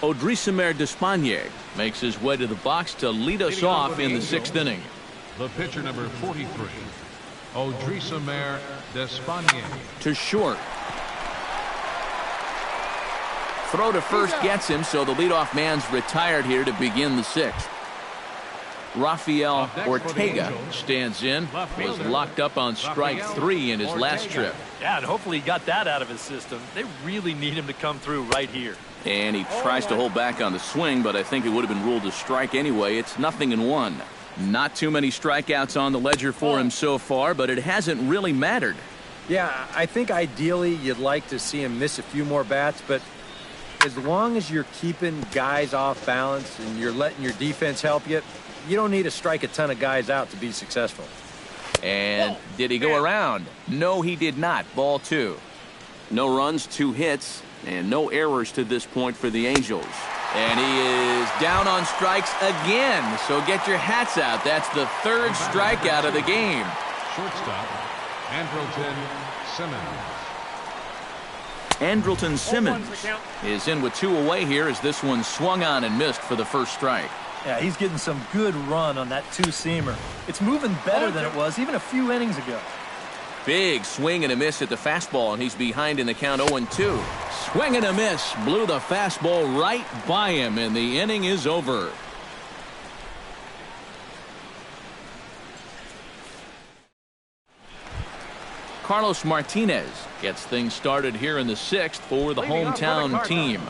Odrisamer Despaigne makes his way to the box to lead us off in the 6th inning. The pitcher number 43, Odrisamer Despaigne. To short. Throw to first gets him, so the leadoff man's retired here to begin the 6th. Rafael Ortega stands in. Was locked up on strike 3 in his last trip. Yeah, and hopefully he got that out of his system. They really need him to come through right here. And he tries to hold back on the swing, but I think it would have been ruled a strike anyway. It's 0-1. Not too many strikeouts on the ledger for him so far, but it hasn't really mattered. Yeah, I think ideally you'd like to see him miss a few more bats, but as long as you're keeping guys off balance and you're letting your defense help you, you don't need to strike a ton of guys out to be successful. And did he go around? No, he did not. Ball 2. No runs, 2 hits, and no errors to this point for the Angels. And he is down on strikes again. So get your hats out. That's the 3rd strikeout of the game. Shortstop, Andrelton Simmons. Andrelton Simmons is in with 2 away here as this one swung on and missed for the first strike. Yeah, he's getting some good run on that 2-seamer. It's moving better than it was even a few innings ago. Big swing and a miss at the fastball, and he's behind in the count 0-2. Swing and a miss. Blew the fastball right by him, and the inning is over. Carlos Martinez gets things started here in the 6th for the hometown team.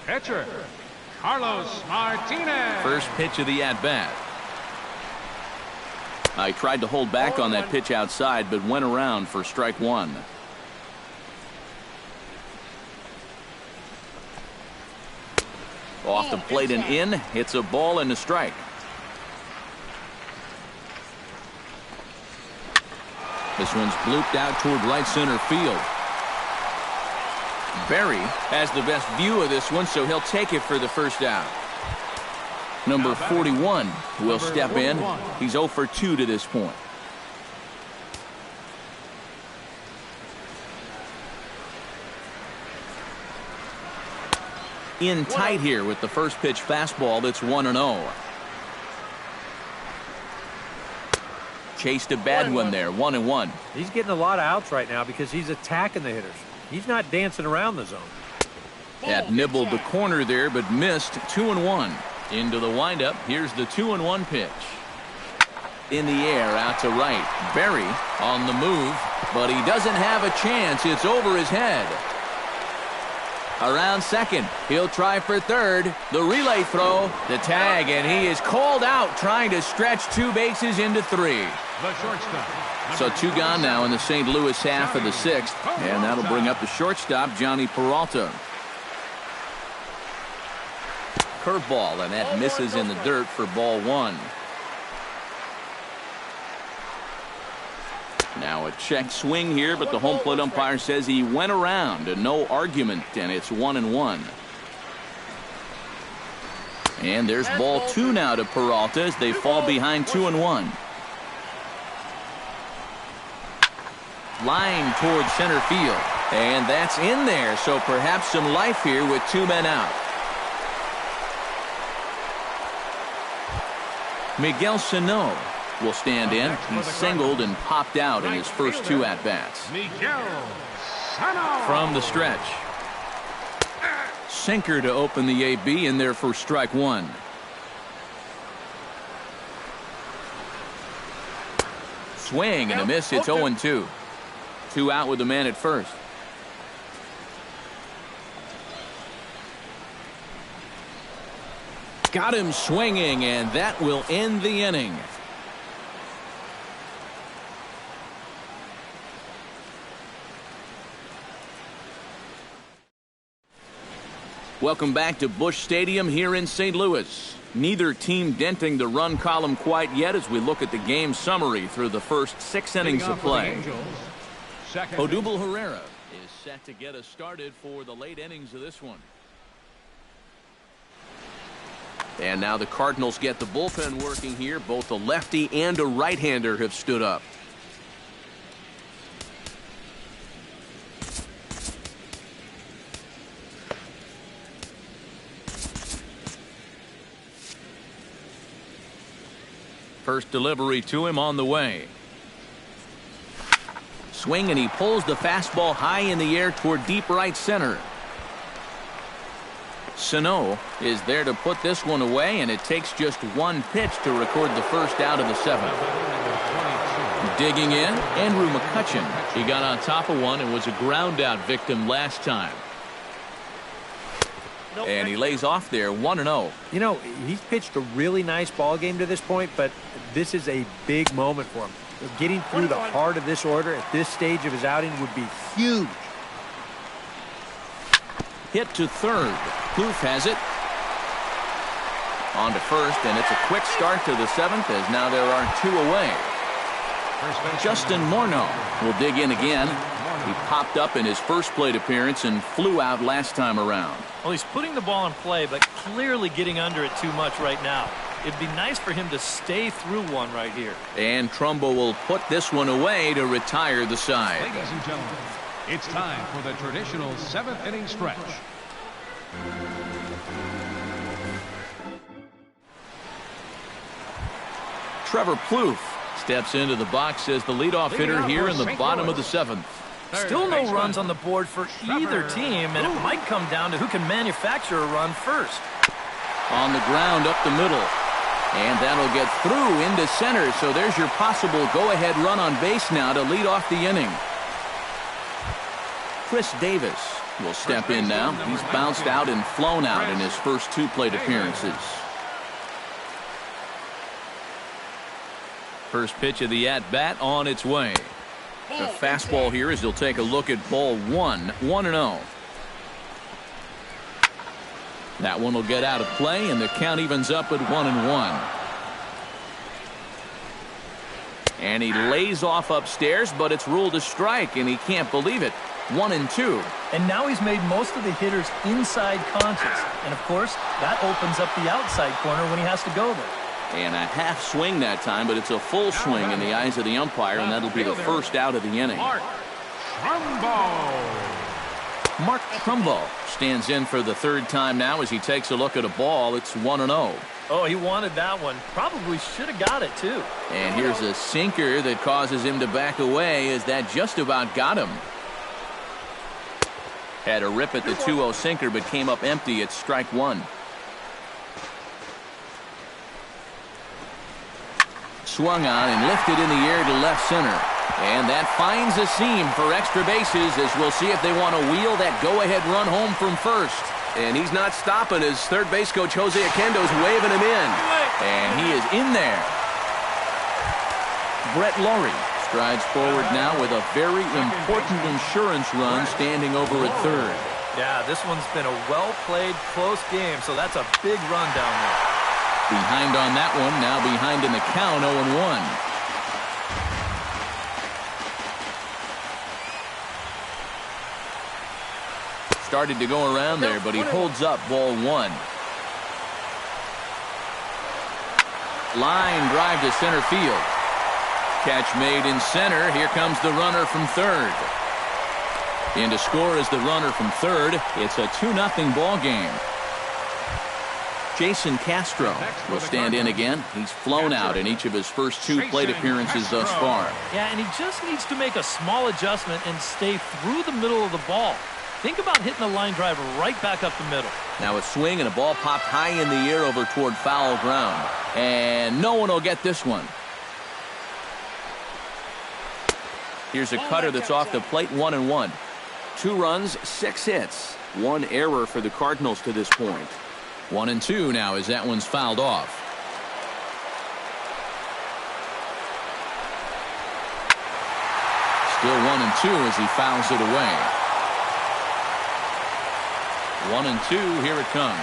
Pitcher, Carlos Martinez. First pitch of the at-bat. I tried to hold back on that pitch outside, but went around for strike one. Off the plate and in. Hits a ball and a strike. This one's blooped out toward right center field. Berry has the best view of this one, so he'll take it for the first out. Number 41 will step in. He's 0 for 2 to this point. In tight here with the first pitch fastball that's 1-0. Chased a bad one there, 1-1. He's getting a lot of outs right now because he's attacking the hitters. He's not dancing around the zone. Had nibbled the corner there, but missed. 2-1. Into the windup. Here's the 2-1 pitch. In the air, out to right. Berry on the move, but he doesn't have a chance. It's over his head. Around second. He'll try for third. The relay throw, the tag, and he is called out trying to stretch 2 bases into 3. The shortstop. So 2 gone now in the St. Louis half of the 6th, and that'll bring up the shortstop, Johnny Peralta. Curveball, and that misses in the dirt for ball 1. Now a check swing here, but the home plate umpire says he went around and no argument, and it's 1-1. And there's ball 2 now to Peralta as they fall behind 2-1. Line towards center field, and that's in there, so perhaps some life here with 2 men out. Miguel Sano will stand in. He's singled and popped out in his first 2 at-bats. Miguel Sano. From the stretch. Sinker to open the AB in there for strike 1. Swing and a miss. It's 0-2. 2 out with the man at first. Got him swinging, and that will end the inning. Welcome back to Busch Stadium here in St. Louis. Neither team denting the run column quite yet as we look at the game summary through the first 6 innings of play. Odubel Herrera is set to get us started for the late innings of this one. And now the Cardinals get the bullpen working here. Both a lefty and a right-hander have stood up. First delivery to him on the way. Swing, and he pulls the fastball high in the air toward deep right center. Sano is there to put this one away, and it takes just 1 pitch to record the first out of the 7th. Digging in, Andrew McCutchen. He got on top of one and was a ground out victim last time. And he lays off there, 1-0. You know, he's pitched a really nice ball game to this point, but this is a big moment for him. Getting through the heart of this order at this stage of his outing would be huge. Hit to third. Plouffe has it. On to first, and it's a quick start to the 7th as now there are 2 away. Justin Morneau will dig in again. He popped up in his first plate appearance and flew out last time around. Well, he's putting the ball in play, but clearly getting under it too much right now. It'd be nice for him to stay through one right here. And Trumbo will put this one away to retire the side. Ladies and gentlemen, it's time for the traditional 7th inning stretch. Trevor Plouffe steps into the box as the leadoff hitter here in the bottom of the 7th. Still no runs on the board for either team, and it might come down to who can manufacture a run first. On the ground up the middle. And that'll get through into center, so there's your possible go-ahead run on base now to lead off the inning. Chris Davis will step in now. He's bounced out and flown out in his first 2 plate appearances. First pitch of the at-bat on its way. The fastball here as he'll take a look at ball 1, 1-0. That one will get out of play, and the count evens up at 1-1. And he lays off upstairs, but it's ruled a strike, and he can't believe it. 1-2. And now he's made most of the hitters inside conscious. And, of course, that opens up the outside corner when he has to go there. And a half swing that time, but it's a full swing in the eyes of the umpire, and that'll be the first out of the inning. Mark Trumbo. Mark Trumbo stands in for the 3rd time now as he takes a look at a ball. It's 1-0. Oh, he wanted that one. Probably should have got it, too. And here's a sinker that causes him to back away as that just about got him. Had a rip at the 2-0 sinker, but came up empty at strike 1. Swung on and lifted in the air to left center. And that finds a seam for extra bases as we'll see if they want to wheel that go-ahead run home from first. And he's not stopping as third base coach Jose Oquendo's waving him in. And he is in there. Brett Lawrie strides forward now with a very important insurance run standing over at third. Yeah, this one's been a well-played, close game, so that's a big run down there. Behind on that one, now behind in the count, 0-1. Started to go around there, but he holds up ball 1. Line drive to center field. Catch made in center. Here comes the runner from third. In to score is the runner from third. It's a 2-0 ball game. Jason Castro will stand in again. He's flown out in each of his first 2 plate appearances thus far. Yeah, and he just needs to make a small adjustment and stay through the middle of the ball. Think about hitting a line drive right back up the middle. Now a swing and a ball popped high in the air over toward foul ground. And no one will get this one. Here's a cutter that's off the plate, 1-1. 2 runs, 6 hits. 1 error for the Cardinals to this point. 1-2 now as that one's fouled off. Still 1-2 as he fouls it away. 1-2, here it comes.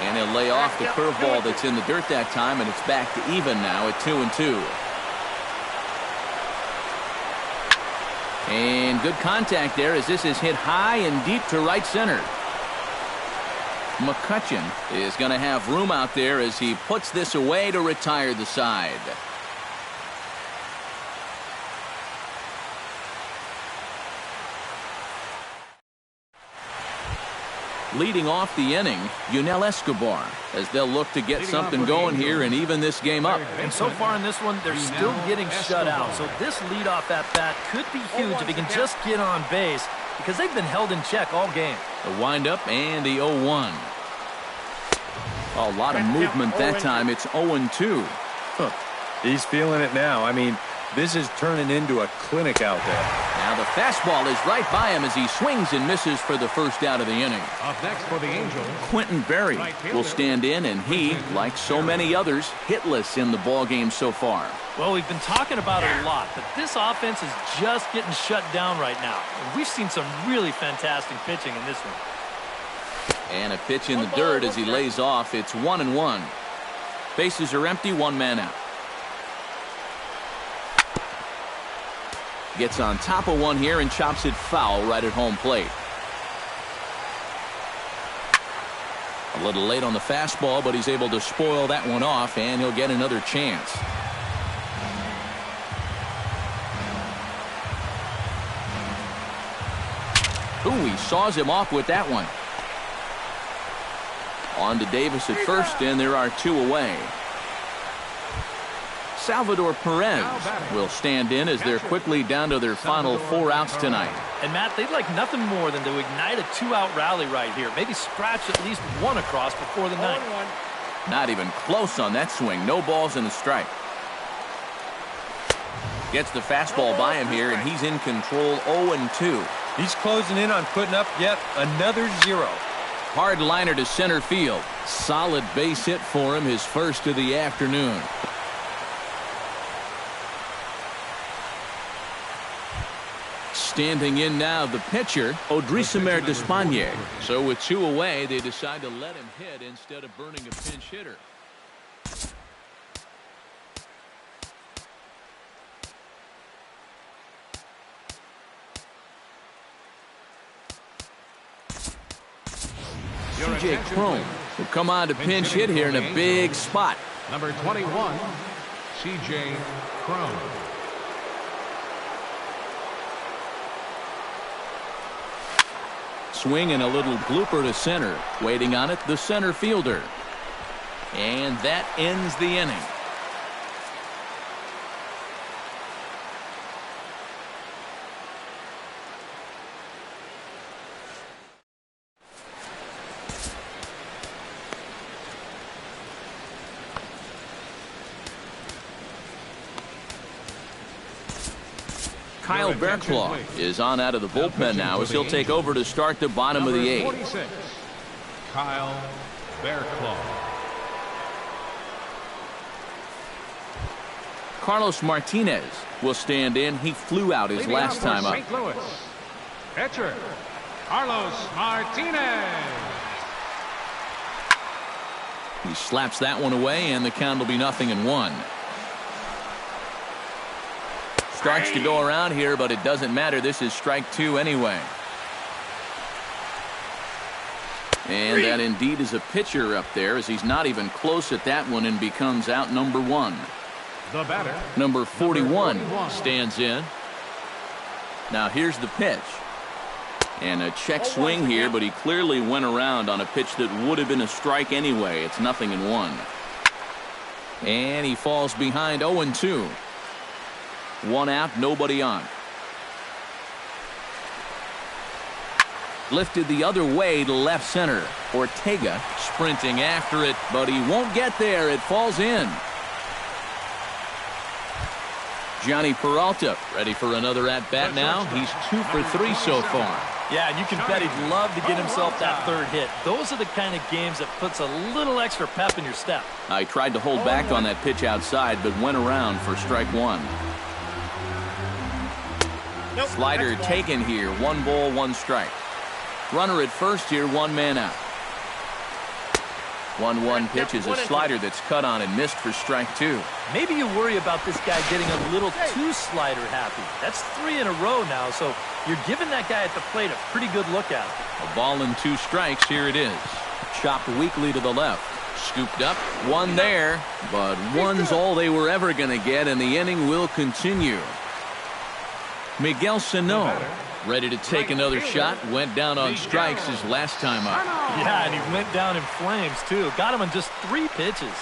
And he'll lay off the curveball that's in the dirt that time, and it's back to even now at 2-2. And good contact there as this is hit high and deep to right center. McCutchen is going to have room out there as he puts this away to retire the side. Leading off the inning, Yunel Escobar, as they'll look to get something going here and even this game up. And so far in this one, they're still getting shut out. So this leadoff at bat could be huge if he can just get on base, because they've been held in check all game. The windup and the 0-1. A lot of movement that time. It's 0-2. He's feeling it now. I mean, this is turning into a clinic out there. Now the fastball is right by him as he swings and misses for the first out of the inning. Up next for the Angels, Quentin Berry will stand in, and he, like so many others, hitless in the ballgame so far. Well, we've been talking about it a lot, but this offense is just getting shut down right now. And we've seen some really fantastic pitching in this one. And a pitch in the dirt as he lays off. It's 1-1. Bases are empty, 1 man out. Gets on top of one here and chops it foul right at home plate. A little late on the fastball, but he's able to spoil that one off, and he'll get another chance. Ooh, he saws him off with that one. On to Davis at first, and there are 2 away. Salvador Perez will stand in as they're quickly down to their final 4 outs tonight. And, Matt, they'd like nothing more than to ignite a 2-out rally right here. Maybe scratch at least 1 across before the ninth. Not even close on that swing. No balls and a strike. Gets the fastball by him here, and he's in control 0-2. He's closing in on putting up yet another 0. Hard liner to center field. Solid base hit for him, his first of the afternoon. Standing in now, the pitcher, Odrisamer Despaigne. So with 2 away, they decide to let him hit instead of burning a pinch hitter. C.J. Cron will come on to pinch hit here in a big spot. Number 21, C.J. Cron. Swing and a little blooper to center. Waiting on it, the center fielder. And that ends the inning. Kyle Barraclough is on out of the bullpen now as he'll take over to start the bottom of the 8th. 46, Kyle Barraclough. Carlos Martinez will stand in. He flew out his last time up. St. Louis, pitcher Carlos Martinez. He slaps that one away, and the count will be 0-1. Starts to go around here, but it doesn't matter. This is strike 2 anyway. And that indeed is a pitcher up there, as he's not even close at that one and becomes out number 1. The batter, number 41 stands in. Now here's the pitch. And a check swing here, but he clearly went around on a pitch that would have been a strike anyway. It's 0-1. And he falls behind 0-2. 1 out, nobody on. Lifted the other way to left center. Ortega sprinting after it, but he won't get there. It falls in. Johnny Peralta ready for another at-bat now. He's 2 for 3 so far. Yeah, and you can bet he'd love to get himself that 3rd hit. Those are the kind of games that puts a little extra pep in your step. I tried to hold back on that pitch outside, but went around for strike 1. Slider taken here. 1 ball, 1 strike. Runner at first here, 1 man out. 1-1 pitch is a slider that's cut on and missed for strike 2. Maybe you worry about this guy getting a little too slider happy. That's 3 in a row now, so you're giving that guy at the plate a pretty good look at it. A ball and 2 strikes. Here it is. Chopped weakly to the left. Scooped up. 1 there, but 1's all they were ever going to get, and the inning will continue. Miguel Sano ready to take another shot. Went down on strikes his last time up. Yeah, and he went down in flames, too. Got him on just 3 pitches.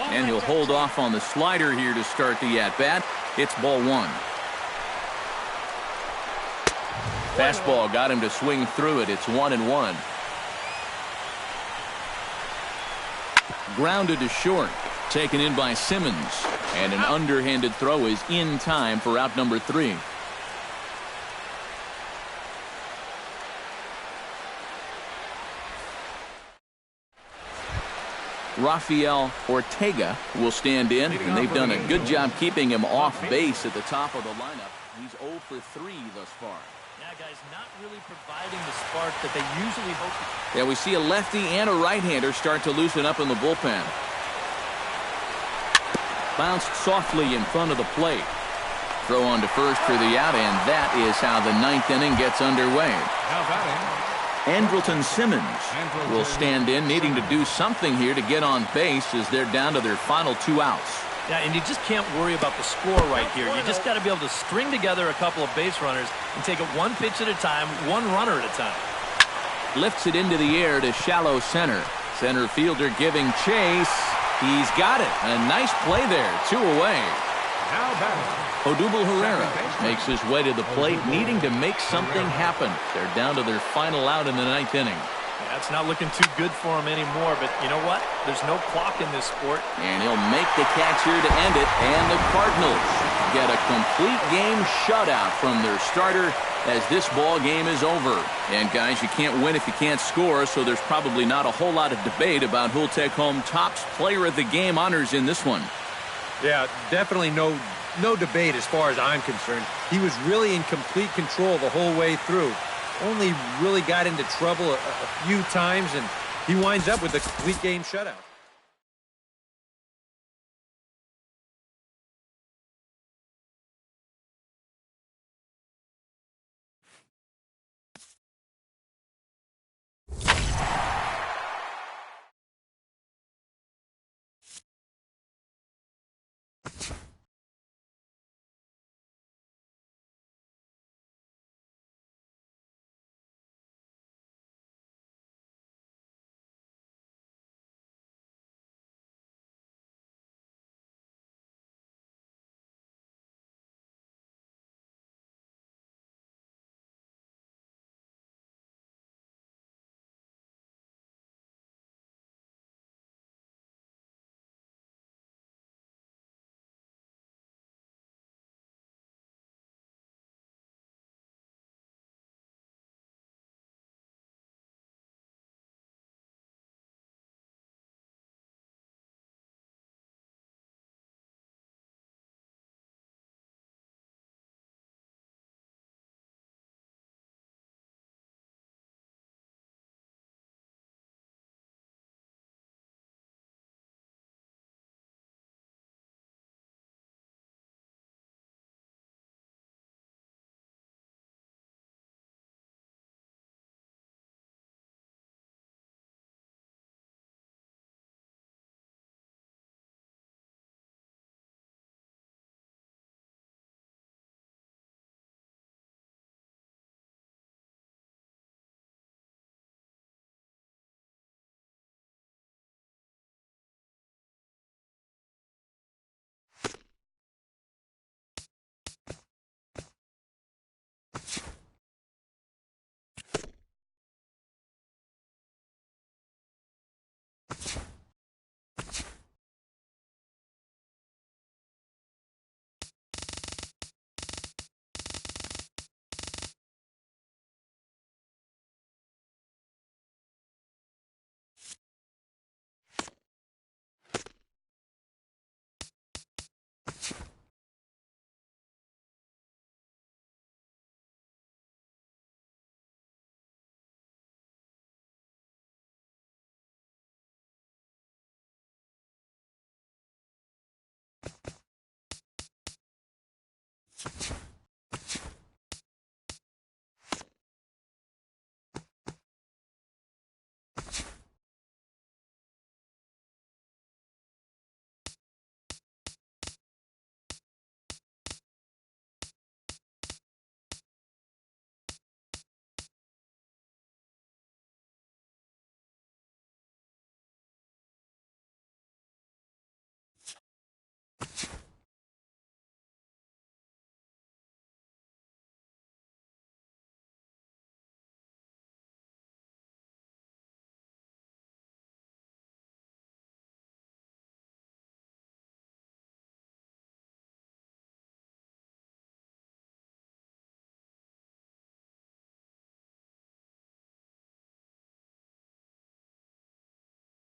And he'll hold off on the slider here to start the at-bat. It's ball 1. Fastball got him to swing through it. It's 1-1. Grounded to short. Taken in by Simmons. And an underhanded throw is in time for out number 3. Rafael Ortega will stand in, and they've done a good job keeping him off base at the top of the lineup. He's 0 for 3 thus far. Yeah, guys, not really providing the spark that they usually hope. Yeah, we see a lefty and a right-hander start to loosen up in the bullpen. Bounced softly in front of the plate. Throw on to first for the out, and that is how the 9th inning gets underway. now batting, Andrelton Simmons will stand in, needing to do something here to get on base as they're down to their final 2 outs. Yeah, and you just can't worry about the score right here. You just got to be able to string together a couple of base runners and take it 1 pitch at a time, 1 runner at a time. Lifts it into the air to shallow center. Center fielder giving chase. He's got it. A nice play there. 2 away. now batting, Odubel Herrera makes his way to the plate, needing to make something happen. They're down to their final out in the 9th inning. Yeah, it's not looking too good for him anymore, but you know what? There's no clock in this sport. And he'll make the catch here to end it, and the Cardinals get a complete game shutout from their starter as this ball game is over. And guys, you can't win if you can't score, so there's probably not a whole lot of debate about who'll take home Topps Player of the Game honors in this one. Yeah, definitely no debate as far as I'm concerned. He was really in complete control the whole way through. Only really got into trouble a few times, and he winds up with a complete game shutout.